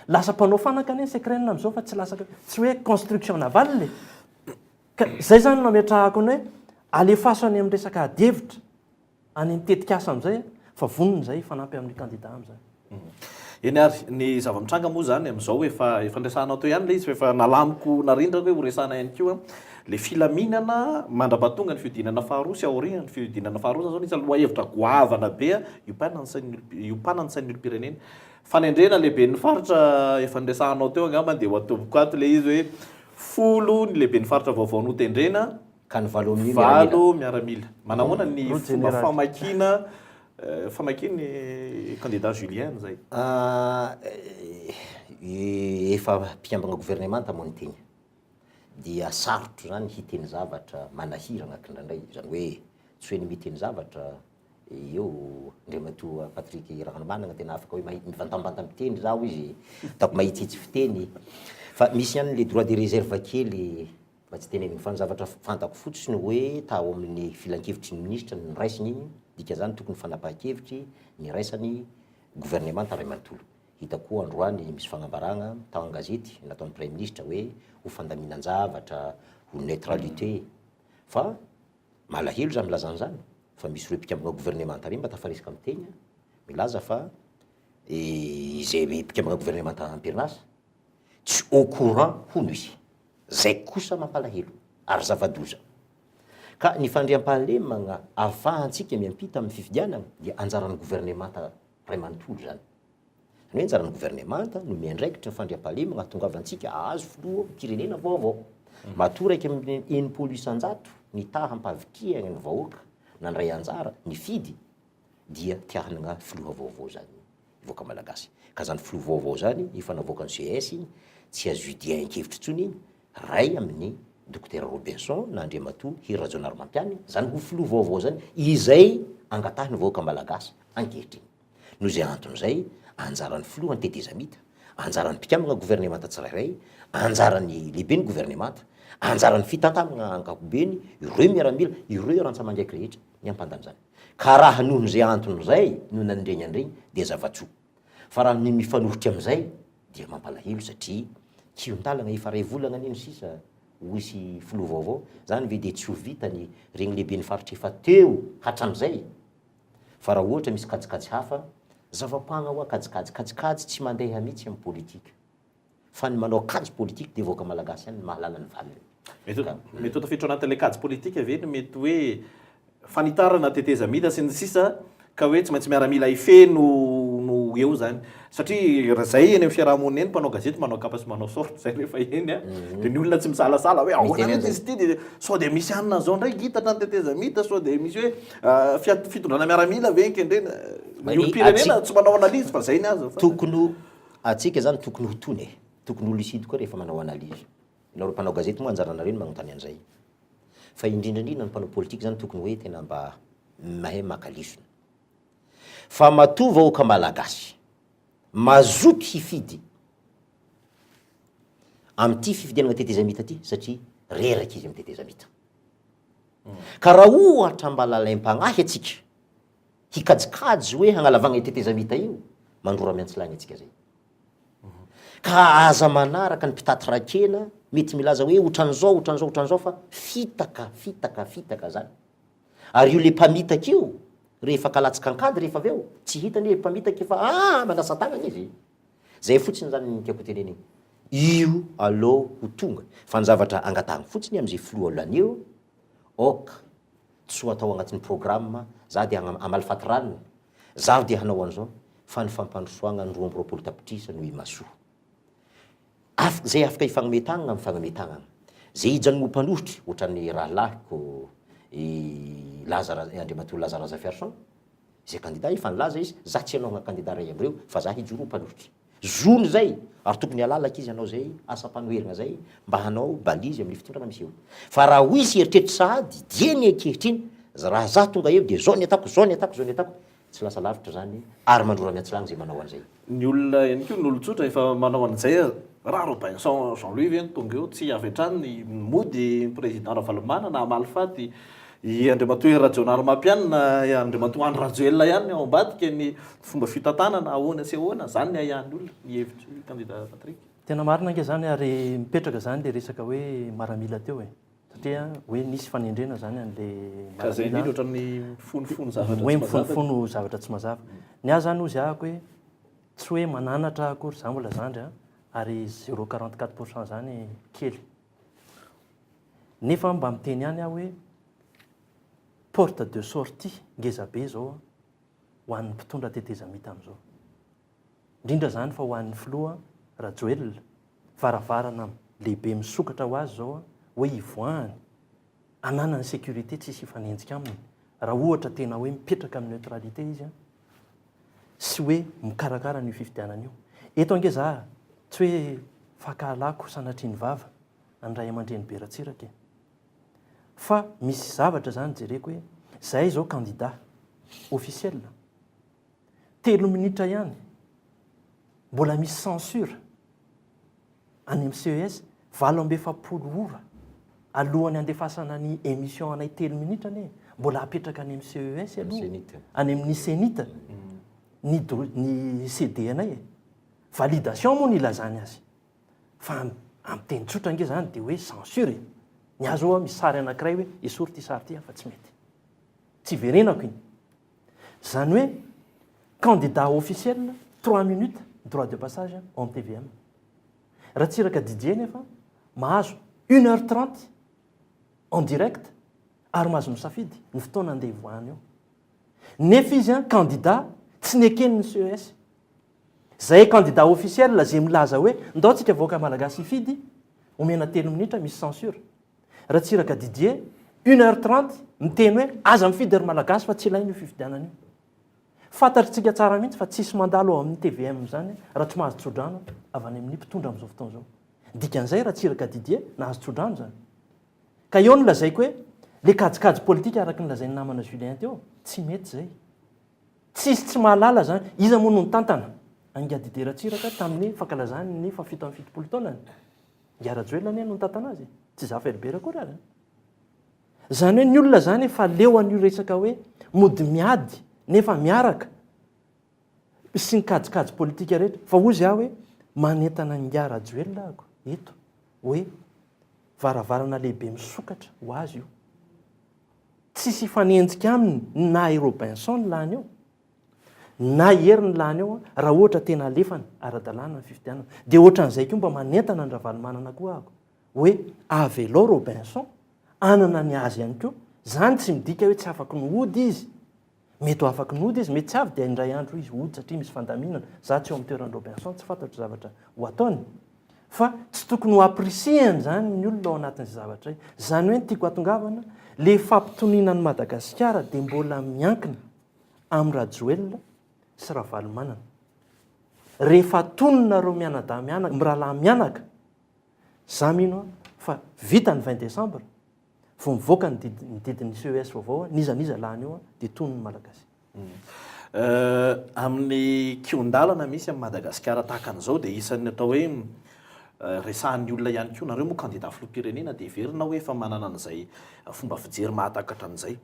lasa mpanao fanaka ane secrène amin'izao fa tsy lasa tsy hoe construction navale le ka zay zany no ametrahako ny hoe alefaso any amin'ny resaka adevitra any amin'ny tetikasa amin'izay fa vonona zay fanampy amin'ny candidat amin'izay eny ary ny zava-mitranga moa zany amin'izao efa ndrasanao teo ihany le izy efa nalamiko narindraka hoe ho resana ihany koa le filaminana mandrapatonga ny fiodinana faharoa sy aoriana ny fiodinana faharoa zao nisy lohahevitra goavana be iompana ny sain'ny olo-pirenena fanendrena lehibe ny faritra efa nresahanao teo angamba dia ho atoboko ato le izy hoe folo ny lehibe ny faritra vaovao notendrena ka ny valo miaramila manahoana ny fomba famakiny candidat Julien zay efa mpiambana gouvernement tamoa ny teny dia sarotro zany hiteny zavatra manahirana kindrandray zany hoe tsy hoe ny miteny zavatra eo ndrematoa Patrick Rahanomanana tena afaka hoe mivantambanta miteny zaho izy taoko mahitsitsy fiteny fa misy ihany le droit de réserve kely mba tsy teneniny fa ny zavatra fantako fotsiny hoe tao amin'ny filan-kevitry ny ministra ny raisiny iny dika zany tokony fanapahan-kevitry ny raisany gouvernement taray manontolo hitako androany misy fagnambarana tao an-gazety nataon'ny premier ministre hoe ho fandaminan-javatra ho neutralité fa malahelo zany milaza an'izany fa misy ireo mpikambana gouvernement tary mba tafarisika amin'ny teny milaza fa izay mpikambana gouvernement amperinasa tsy au courant hono izy zay kosa mampalahelo ary zava-doza ka ny fandriam-pahalemana ahafahantsika miampita amin'ny fifidianana dia anjaran'ny gouvernement ray manontolo zany hoe anjaran'ny gouvernement no miandraikitra ny fandriam-pahalemana tongavantsika ahazo filoha pirenena vaovao matoa raiky amin'ny 1% ny tahampavikiana ny vahoaka nandray anjara ny fidy dia tiahanana filoha vaovao zany voaka malagasy ka zany filoha vaovao zany ifanavoaka ny CS iny tsy azo idian-kevitra tsony iny ray amin'ny docteur Robinson na Andriamatoa Hirajonar Mampiany zany ho filoha vaovao zany izay angatahany vahoaka malagasy ankehitriny no zay anton'izay anjaran'ny filoha tetezamita anjaran'ny mpikambana gouvernement tsirairay anjaran'ny lehibe ny gouvernement anjaran'ny fitantamana ankapobeny ireo miaramila ireo rantsamandraiky rehetra ny ampandany zany ka raha noho zay anton'izay no nandreny andregny dia zavatsoa fa raha ny mifanohitra amin'izay dia mampalahelo satria kiontalana efa ray volana nino sisa hoisy filoha vaovao zany ve dia tsy ho vitany regny lehibe ny faritra efa teo hatram'izay fa raha ohatra misy kajikajy hafa zava-pagna hoa kajikajy tsy mandeha mihitsy amin'ny politika fa ny manao kajy politika dia voaka malagasy ihany ny mahalala ny valiny mety tafiditra anatin'le kajy politika veny mety hoe fanitarana teteza mila sy ny sisa ka hoe tsy maintsy miaramila ifeno no eo zany satria zay eny amin'ny fiarahamonina eny mpanao gazety manao kapa sy manao sorte zay rehefa eny a dia ny olona tsy misalasala hoe ahoana izy ity dia sao dia misy anina zao ndray hitatra ny teteza mita sao dia misy hoe fitondrana miaramila venkendrena ny olo-pirenena tsy manao analizy fa zay ny azy tokony atsika zany tokony ho tony tokony olo isidy koa rehefa manao analizy nareo mpanao gazety moa anjaranareo magnontany an'izay fa indrindrandrindra ny mpanao politika zany tokony hoe tena mba mahay makalisona fa matoa vahoaka malagasy mazoto hifidy amin'ity fifidianana tetezamita ty satria reraka izy amin'ny tetezamita ka raha ohatra mba lalaim-pagnahy atsika hikajikajy hoe hagnalavagna tetezamita io mandrora miantsilany atsika zay ka aza manaraka ny mpitatirakena mety milaza hoe otran'izao fa fitaka zany ary io le mpamitaka io rehefa kalatsika ankady rehefa avy eo tsy hitany hoe mpamitaka efa manasa tagnana izy zay fotsiny zany tiako teneniny io aloha ho tonga fa ny zavatra angatahana fotsiny am'izay filohalany io oka tsy ho atao agnatin'ny programme za dia amalifaty ranony zaho dia hanao an'izao fa ny fampandrosoagna ny 20 tapitrisa no imasoa zay afaka ifagnametagna amin'ny fagnametagna zay ijanogno mpanohitry ohatran'ny rahalahiko Andriamatoa Lazara Zafiarson zay candidat ifanlaza izy za tsy hanao candidat ray amreo fa za hijoro mpanohitry zony zay ary tokony alalaka izy hanao zay asa-panoherina zay mba hanao balizy amin'ny fitondrana miseho fa raha ho izy eritreritry sahady dieny ankehitriny raha za tonga eo dia zao ny atako tsy lasa lavitra zany ary mandrora miatsilagny zay manao an'izay ny olona ihany koa n'olon-tsotra efa manao an'izay raha Robinson Jean-Louis Vienne tonga eo tsy avy hatrany mody président Ravalomana na Amalifaty i Andriamatoa Rajonary Mampianina Andriamatoa Andry Rajoelina ihany ao ambadika ny fomba fitantanana ahoana sy ahoana zany ny ahian'ny olona ny hevitry candidat Patrick tena marina ange zany ary mipetraka zany le resaka hoe maramila teo satria hoe nisy fanendrena zany an'le ka zay indrindra ohatran'ny mifonofono zavatra hoe mifonofono zavatra tsy mazava ny azy zany ozy ahako hoe tsy hoe mananatra akory za mbola zandry ary 0,44% zany kely nefa mba miteny ihany aho hoe porte de sortie ngeza be zao ho an'ny mpitondra tetezamita am'izao indrindra zany fa ho an'ny filoha Rajoelina varavarana lehibe misokatra ho azy zao hoe ivoahany ananany sécurité tsisy ifanenjika aminy raha ohatra tena hoe mipetraka amin'ny neutralité izy sy hoe mikarakara ny fifidianana io eto ange za tsy hoe fakalako sanatriany vava andray aman-dreny beratsiraka fa misy zavatra zany jereko hoe zay zao candidat officiel 3 minitra ihany mbola misy censure any amin'ny CES 7 ora alohan'ny andefasana ny émission anay 3 minitra ane mbola apetraka any amin'ny CES aloha any amin'ny Senita ny CD anay validation moa ny ilazany azy fa amin'ny teny tsotra nge zany dia hoe censure ny azo oa misy sary anankiray hoe esory ty sary ty fa tsy mety tsy verenako iny zany hoe candidat officiel 3 minutes droit de passage en TVM raha tsiraka Didier nefa mahazo 1h30 en direct ary mahazo misafidy ny fotoana andeha ivoahany eo nefa izy candidat tsy nekeny ny CES zay candidat officiel zay milaza hoe ndao tsika voaka malagasy ifidy omena 3 minitra misy censure raha tsiraka Didier 1h30 miteny hoe aza mifidy ry malagasy fa tsy ilainy io fifidianana io fantatritsika tsara mihitsy fa tsisy mandalo ao amin'ny TVM zany raha tsy mahazo tsodrano avy any amin'ny mpitondra amin'izao fotoana zao dikan'izay raha tsiraka Didier nahazo tsodrano zany ka eo ny lazaiko hoe le kajikajy politika araka ny lazainy namana Julien teo tsy mety zay tsisy tsy mahalala zany iza moa no nitantana anga Didier Ratsiraka tamin'ny fankalazany ny fafito amin'ny fitopolo taonany Rajoelina anie no nitantana azy tsy za Felibert akory ary zany hoe ny olona zany fa leo an'io resaka hoe mody miady nefa miaraka sy ny kajikajy politika rehetra fa ozy aho hoe manentana ny Rajoelina ako eto hoe varavarana lehibe misokatra ho azy io tsisy fanenjika aminy na Robinson ny lany eo na hery ny lany eo raha ohatra tena alefany ara-dalàna ny fifidianana dia ohatran'izay koa mba manentana ny Ravalomanana koa ako hoe avelo Robinson anana ny azy ihany koa zany tsy midika hoe tsy afaka ny ody izy mety ho afaka ny ody izy mety tsy avy dia indray andro izy ody satria misy fandaminana za tsy eo amin'ny toeran'ny Robinson tsy fantatro zavatra ho ataony fa tsy tokony ho aprisihany zany ny olona ao anatin'izay zavatra zany hoe tiako atongavana le fampitonina ny Madagascar dia mbola miankina amin'ny Rajoelina sy Ravalomanana rehefa tononareo mianadahy mianaka mirahalahy mianaka za mino fa vita ny 20 décembre vao mivoaka ny didin'ny CES vaovao nizaniza lany eo dia tonony malagasy amin'ny kiondalana misy amin'ny Madagascar tahaka an'izao dia isan'ny atao hoe resahan'ny olona ihany koa nareo moa candidat filoham-pirenena dia verina hoe efa manana an'izay fomba fijery mahatakatra an'izay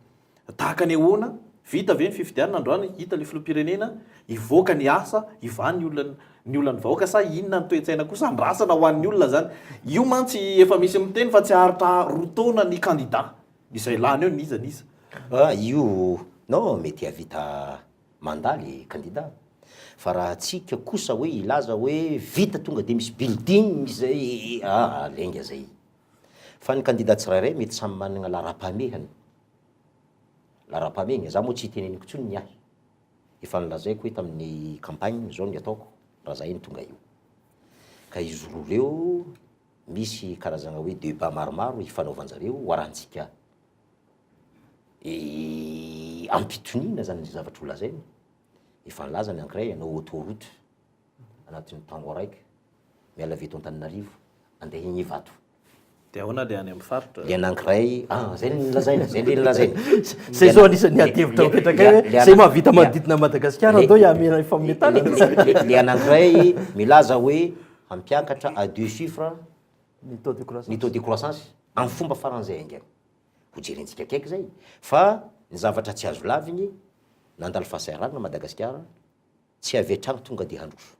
tahaka ny ahoana vita ve ny fifidianana androany hita le filoham-pirenena ivoaka ny asa ivany ny olona ny vahoaka sa inona ny toe-tsaina kosa andrasana ho an'ny olona zany io mantsy efa misy miteny fa tsy haritra rotaona ny candidat izay lany eo io non mety havita mandaly candidat fa raha atsika kosa hoe ilaza hoe vita tonga de misy building misy zay lenga zay fa ny candidat tsirairay mety samy manana lara-pamehany lara-pamehana za moa tsy hiteneniko tsony ny ahy efa nilazaiko hoe tamin'ny campagne zao ny ataoko raha zay ny tonga io ka izy roa reo misy karazana hoe débat maromaro ifanaovanjareo hoarantsika ampitoniana zany zavatra ho lazainy efa nilaza ny ankiray anao autoroute anatin'ny tango araiky miala avy eto Antananarivo andeha iny Ivato de ahoana le any amin'ny faritra le anankiray zay nilazaina zay le nilazaina zay zao anisan'ny adevitra mipetraka hoe zay mahavita manodidina Madagascar atao iamena fametana le anankiray milaza hoe hampiakatra à 2 chiffres ny taux de croissance amin'ny fomba faran'izay angany ho jerentsika akaiky zay fa ny zavatra tsy azo lavigny nandalo fahasahiranana Madagascar tsy avy hatragno tonga de handroso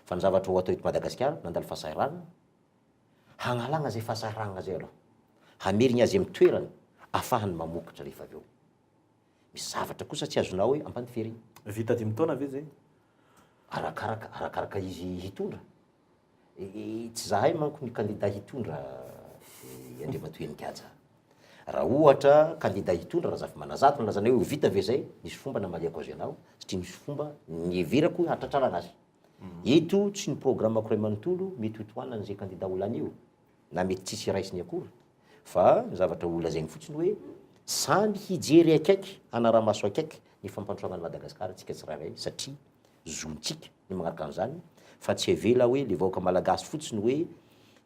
fa ny zavatra ho atao eto Madagascar nandalo fahasahiranana hagnalagna zay fahasahiranana zay aloha hamerigny azy amin'ny toerany ahafahany mamokatra rehefa avy eo misy zavatra kosa tsy azonao hoe ampaniferigny vita 10 taona ve zay arakaraka izy hitondra tsy zahay manko ny candidat hitondra Andriamatoa Kaja raha ohatra candidat hitondra raha zafy manazato nilazana hoe vita ve zay misy fomba namaliako azy ianao satria misy fomba nieverako hatratrarana azy eto tsy ny programmako ray manontolo mety hotoanana zay candidat olana io na mety tsisy raisiny akory fa ny zavatra olazainy fotsiny hoe samy hijery akaiky anaramaso akaiky ny fampandrosoana Madagascar atsika tsirairay satria zontsika ny magnaraka an'izany fa tsy evela hoe le vahoaka malagasy fotsiny hoe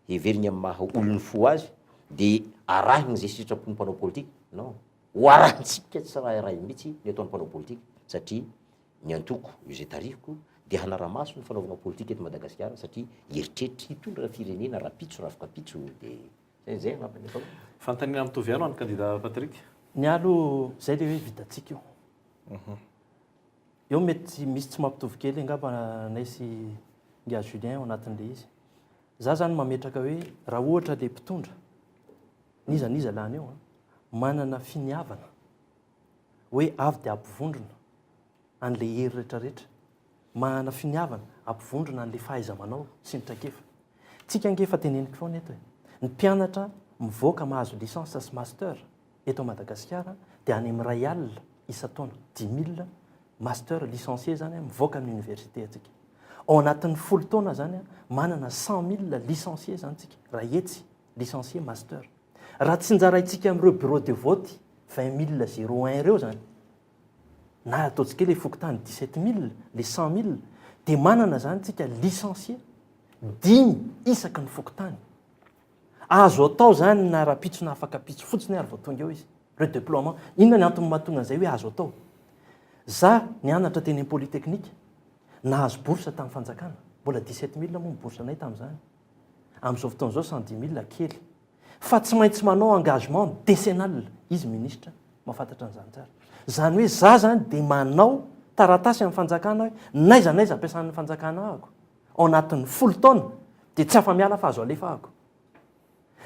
heverigny amin'ny maha olony fo azy de arahiny zay sitrapony mpanao politique non hoarantsika tsirairay mihitsy ny ataon'ny mpanao politique satria ny antoko io zay tarihiko de hanaramaso ny fanaovana politique eto Madagascar satria eritreritry hitondra firenena rapitso rafokapitso de zay angambany atao fantanina mitovy ano any candidat Patrick ny alo zay le hoe vitatsika io eo mety misy tsy mampitovy kely angamba naisy ngia Julien ao anatin'le izy za zany mametraka hoe raha ohatra le mpitondra nizaniza lany eo manana finiavana hoe avy de ampivondrona an'le hery rehetrarehetra manana finiavana ampivondrona an'le fahaiza manao sy ny traikefa tsika angefa teneniko foana eto ny mpianatra mivoaka mahazo licence sy master eto Madagascar de any amin'ny ray alina isa-taona 10 000 master licencié zany mivoaka amin'ny université atsika ao anatin'ny 10 taona zany manana 100 000 licencié zany tsika raha etsy licencié master raha tsy njaraintsika amin'ireo bureau de vote 20 001 reo zany na ataontsika le fokotany 17 000 le 100 000 de manana zany tsika licencié 10 isaky ny fokotany azo atao zany na rapitso na afakapitso fotsiny ary vao tonga eo izy redéploiement inona ny antony mahatonga an'izay hoe azo atao za nianatra teny amin'ny polytechnique nahazo bourse tamin'ny fanjakana mbola 17 000 moa bourse anay tamin'izany amin'izao fotoana zao 110 000 kely fa tsy maintsy manao engagement décennal izy ministre mahafantatra an'izany tsara zany hoe za zany de manao taratasy amin'ny fanjakana hoe naiza ampiasan'ny fanjakana ahako ao anatin'ny 10 taona de tsy afa-miala fa azo alefahako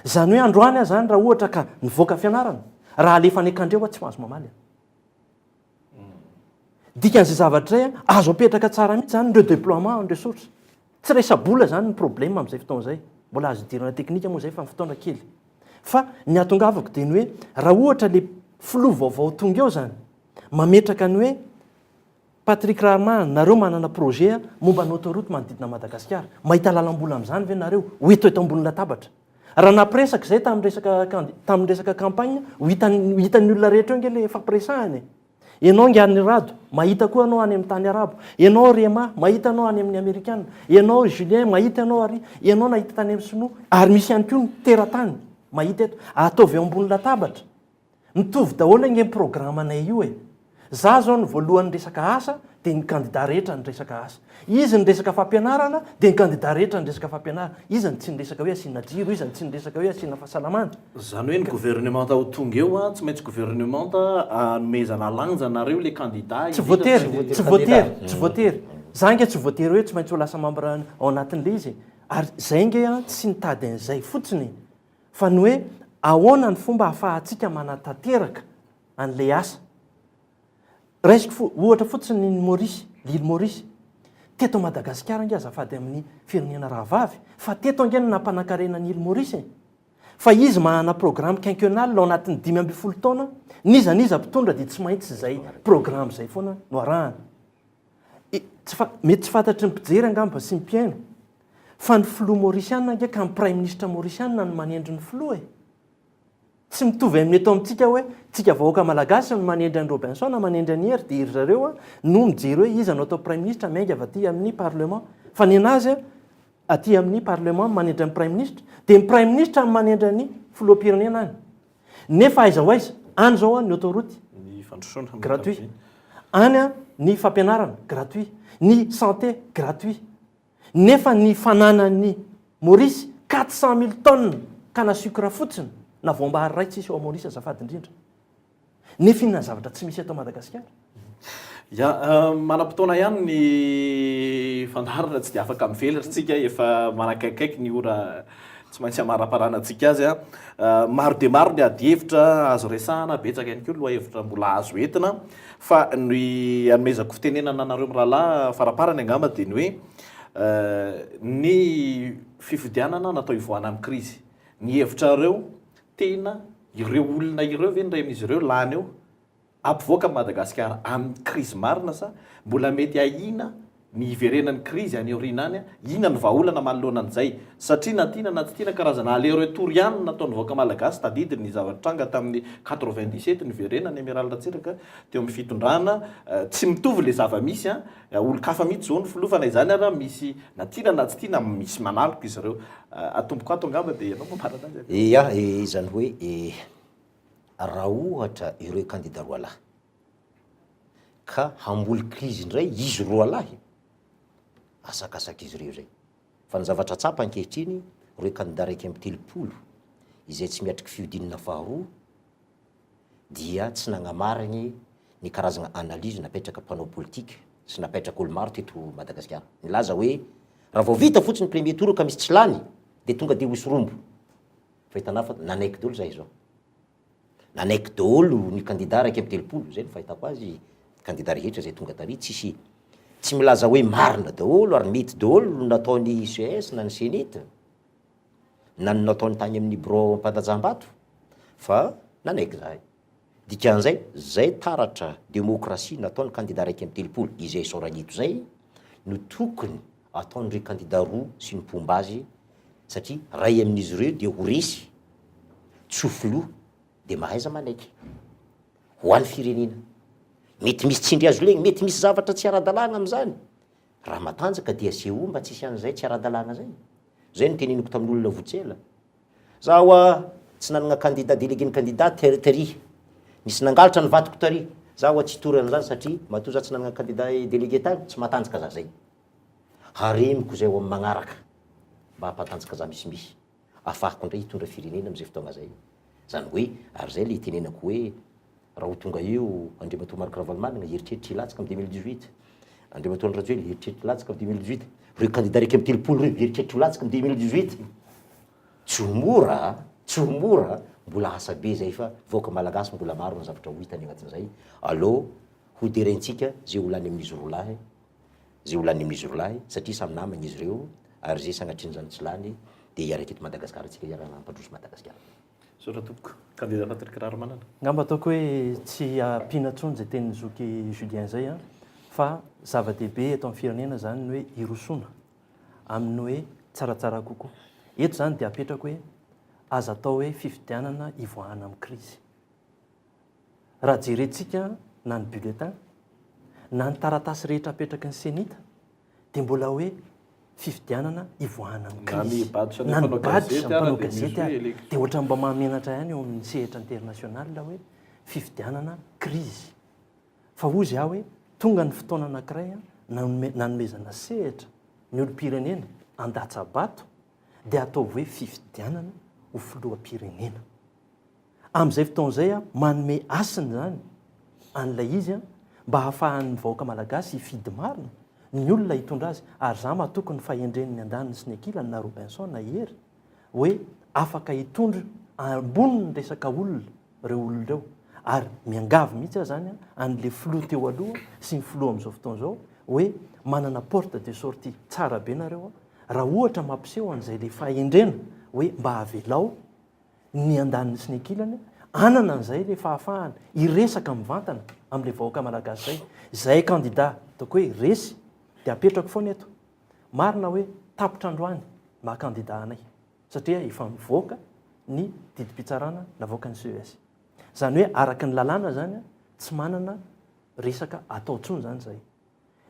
zany hoe androany aho zany raha ohatra ka nivoaka fianarana raha alefa ny akandreo tsy mahazo mamaly dikan'izay zavatra zay azo apetraka tsara mihitsy zany redéploiement en ressources tsy resabola zany ny problème amin'izay fotoana zay mbola azo dirana teknika moa zay fa ny fotoana kely fa ny atongavako de ny hoe raha ohatra le filoha vaovao tonga eo zany mametraka ny hoe Patrick Rahman nareo manana projet momba ny autoroute manodidina Madagascar mahita lalam-bola amin'izany ve nareo ho eto ambony latabatra raha napresaka zay tamin'ny resaka campagne ho hitan'ny olona rehetra eo nge le fampiresahany ianao ngiany rado mahita koa anao any amin'ny tany arabo ianao Rema mahita anao any amin'ny amerikana ianao Julien mahita anao ary ianao nahita tany amin'ny sinoa ary misy ihany koa ny teratany mahita eto ataovy eo ambony latabatra mitovy daholo nge programmanay io za zao ny voalohany resaka asa de ny candidat rehetra ny resaka asa izy ny resaka fampianarana de ny candidat rehetra ny resaka fampianarana izy ny tsy nyresaka hoe asina jiro izy ny tsy nyresaka hoe asina fahasalamana zany hoe ny gouvernement ho tonga eo tsy maintsy gouvernement anomezana lanja nareo le candidat tsy voatery za nge tsy voatery hoe tsy maintsy ho lasa membre ao anatin'le izy ary zay nge tsy nitady an'izay fotsiny fa ny hoe ahoana ny fomba ahafahantsika manatanteraka an'le asa raisiko ohatra fotsiny ny Maurice l'île Maurice teto Madagascar anga azafady amin'ny firenena rahavavy fa teto angeny nampanankarena ny Maurice fa izy mahana programme quinquennal ao anatin'ny 5 taona niza mpitondra dia tsy maintsy zay programme zay foana no arahana mety tsy fantatry ny mpijery angamba sy mpiaino fa ny filoha mauriciana anga ka ny prime ministre mauriciana no manendry ny filoha tsy mitovy amin'ny eto amintsika hoe tsika vahoaka malagasy no manendry any Robinson na manendry any Hery dia zareo no mijery hoe izy anao atao prime ministre mainga avy aty amin'ny parlement fa ny anazy aty amin'ny parlement manendry ny prime ministre dia ny prime ministre no manendry ny filoham-pirenena any nefa aiza ho aiza any zao ny autoroute gratuit any ny fampianarana gratuit ny santé gratuit nefa ny fananan'ny Maurice 400 000 tonnes kana sucre fotsiny na voambahary ray tsisy ao Maurice azafady indrindra nefa inona zavatra tsy misy eto Madagascar manam-potoana ihany ny fandarana tsy dia afaka mivelatra tsika efa manakaikaiky ny ora tsy maintsy amara-paranantsika azy maro dia maro ny ady hevitra azo resahana betsaka ihany koa lohahevitra mbola azo entina fa ny anomezako fitenenana anareo mirahalahy faraparany angamba dia ny hoe ny fifidianana natao ivoahana amin'ny krizy ny hevitra reo tena ireo olona ireo ve ny ray amin'izy ireo lany eo ampivoaka Madagascar amin'ny krizy marina sa mbola mety ahina ny iverenan'ny krizy any aoriana any ina ny vahaolana manoloana an'izay satria na tiana na tsy tiana karazana aller-retour ihany nataony vahoaka malagasy tadidiny ny zavatranga tamin'ny 97 ny verenany amiral Ratsiraka teo amin'ny fitondrana tsy mitovy le zava-misy olo-kafa mihitsy zao ny filofana izany ara misy na tiana na tsy tiana misy manaloko izy ireo atomboko ato angamba dia ianao mamarana azy ia izany hoe raha ohatra ireo candidat roa lahy ka hamboly krizy indray izy roa lahy asakasaka izy ireo zay fa ny zavatra tsapa ankehitriny ireo candidat raiky amin'ny 30 izay tsy miatriky fiodinana faharoa dia tsy nagnamariny ny karazana analyse napetraka mpanao politique sy napetraka olo maro teto Madagascar nilaza hoe raha vao vita fotsiny ny premier tour ka misy tsy lany dia tonga dia hoisy rombo fa hitanao fa nanaiky daholo zay zao nanaiky daholo ny candidat raiky amin'ny 30 zay ny fahitako azy candidat rehetra zay tonga tary tsy milaza hoe marina daholo ary mety daholo nataony CS na ny Senita na ny nataony tany amin'ny bureau mpanajam-bato fa nanaiky zahay dikan'izay zay taratra démocratie nataony candidat raiky amin'ny 30 izay soranito zay no tokony ataon'ireo candidat roa sy ny mpomba azy satria ray amin'izy ireo dia ho resy tsofilo dia mahaiza manaiky ho an'ny firenena mety misy tsindry azo legny mety misy zavatra tsy ara-dalàna amin'izany raha matanjaka dia seho mba tsisy an'izay tsy ara-dalàna zay zay no teneniko tamin'olona votsela zaho tsy nanana candidat délégué ny candidat tery nisy nangalatra ny vatoko tary zaho tsy toran'izany satria matoa za tsy nanana candidat délégué tany tsy matanjaka za zay haremiko zay ho amin'ny magnaraka mba hampatanjaka za misimisy afahako indray hitondra firenena am'izay fotoagna zay zany hoe ary zay le tenenako hoe raha ho tonga eo Andriamatoa Marc Ravalomanana heritreritra hilatsaka amin'ny 2018 Andriamatoa Rajoelina heritreritra hilatsaka amin'ny 2018 reo candidat raiky amin'ny 30 reo heritreritra hilatsaka amin'ny 2018 tsy ho mora mbola asa be zay fa voaka malagasy mbola maro ny zavatra ho hitany agnatin'izay allo ho derentsika zay olany amin'izy roa lahy satria samy namana izy ireo ary zay sanatrin'izany tsy lany dia hiaraka eto Madagascar atsika hiarana ampandroso Madagascar sora tompoko candidat Patrick Raromanana ngamba ataoko hoe tsy ampiana tsony zay teny zoky Julien zay fa zava-dehibe eto amin'ny firenena zany ny hoe irosoana amin'ny hoe tsaratsara kokoa eto zany dia apetrako hoe aza atao hoe fifidianana ivoahana amin'ny krizy raha jerentsika na ny bulletin na ny taratasy rehetra apetraky ny Senita dia mbola hoe fifidianana ivoahana amin'ny krizy na ny badge mpanao gazety ary dia ohatra mba mahamenatra ihany eo amin'ny sehatra international hoe fifidianana krizy fa ozy aho hoe tonga ny fotoana anankiray nanomezana sehatra ny olom-pirenena andatsabato dia ataovy hoe fifidianana ho filoham-pirenena amin'izay fotoan'izay manome asiny zany an'ilay izy mba hahafahan'ny vahoaka malagasy hifidy marina ny olona hitondra azy ary za mahatoky ny fahendreniny andaniny sy ny ankilany na Robinson na Hery hoe afaka hitondra ambony ny resaka olona reo olona reo ary miangavy mihitsy zany an'le filoha teo aloha sy ny filoha amin'izao fotoana izao hoe manana porte de sortie tsara be nareo raha ohatra mampiseho an'izay le fahendrena hoe mba havelao ny andaniny sy ny ankilany anana an'izay le fahafahana iresaka mivantana amin'le vahoaka malagasy zay candidat ataoko hoe resy dia apetrako foana eto marina hoe tapitra androany maha-candidat anay satria efa mivoaka ny didim-pitsarana navoaka ny CES zany hoe araka ny lalàna zany tsy manana resaka atao tsony zany zay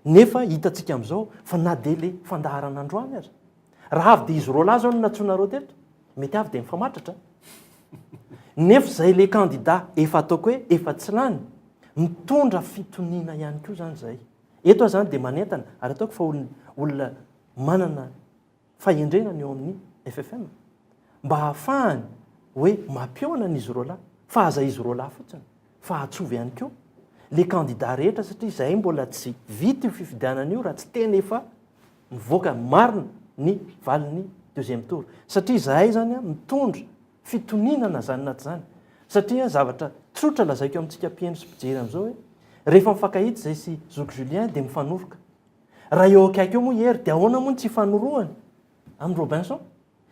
nefa hitantsika amin'izao fa na de le fandaharana androany aza raha avy de izy rola zao no natsonareo tetra mety avy de mifamatratra nefa zay le candidat efa ataoko hoe efa tsy lany mitondra fitoniana ihany koa zany zay eto zany de manentana ary ataoko fa olona manana fahendrenany eo amin'ny FFM mba hahafahany hoe mampiona izy rola fa aza izy rola fotsiny fa atsovy ihany koa le candidat rehetra satria zay mbola tsy vita io fifidianana io raha tsy tena efa mivoaka marina ny valin'ny deuxième tour satria zahay zany mitondra fitoninana zany naty zany satria zavatra tsotra lazaiko amintsika mpieno sy mpijery am'izao hoe rehefa mifankahity zay sy zoky Julien de mifanoroka raha eo akaiky eo moa hery de ahoana moa ny tsy hifanorohany amin'ny Robinson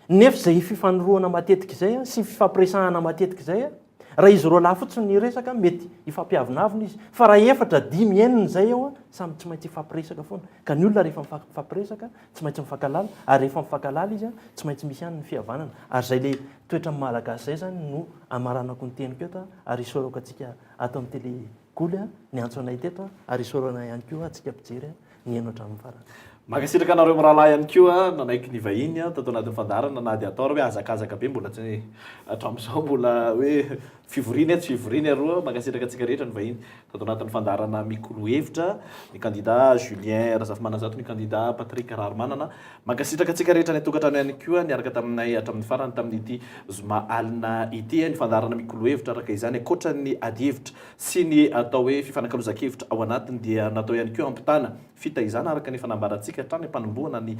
nefa zay fifanorohana matetika izay sy fifampiresahana matetika izay raha izy roa lahy fotsiny ny resaka mety ifampiavinavina izy fa raha efatra dimy enina zay eo samy tsy maintsy ifampiresaka foana ka ny olona rehefa mifampiresaka tsy maintsy mifankalala ary rehefa mifankalala izy tsy maintsy misy ihany ny fihavanana ary zay le toetra malagasy zay zany no amaranako ny teniko eto ary isorako atsika ato amin'ny télékoly ny antso anay teto ary isorana ihany koa atsika mpijery ny eno hatramin'ny farany Makasitraka anareo mirahalahy ihany koa nanaiky ny vahiny tato anatin'ny fandarana na dia atao hoe azakazaka be mbola tsy hatramin'izao mbola hoe fivoriana tsy fivoriana aroa makasitraka antsika rehetra ny vahiny tato anatin'ny fandarana Mi-Kolo Hevitra ny candidat Julien Razafimanazato ny candidat Patrick Rarmanana makasitraka antsika rehetra ny tokantrano ihany koa niaraka taminay hatramin'ny farany tamin'ity zoma alina ity ny fandarana Mi-Kolo Hevitra araka izany ankoatra ny ady hevitra sy ny atao hoe fifanankalozan-kevitra ao anatiny dia natao ihany koa ampitana fitaizana araka ny fanambarantsika hatranympanomboana ny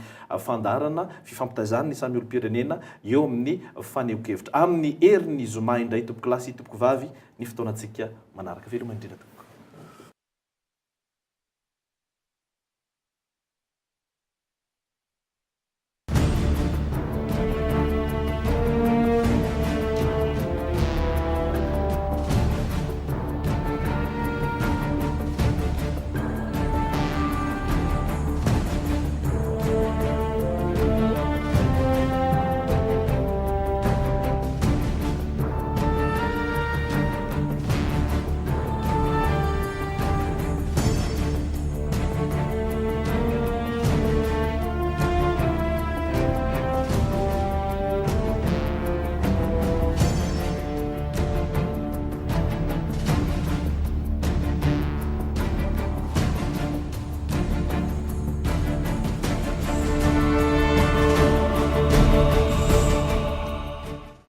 fandarana fifampitazana ny samy olo-pirenena eo amin'ny faneho-kevitra amin'ny herin'ny zoma indray tompo klasy tompo vavy ny fotoanantsika manaraka veloma indrindra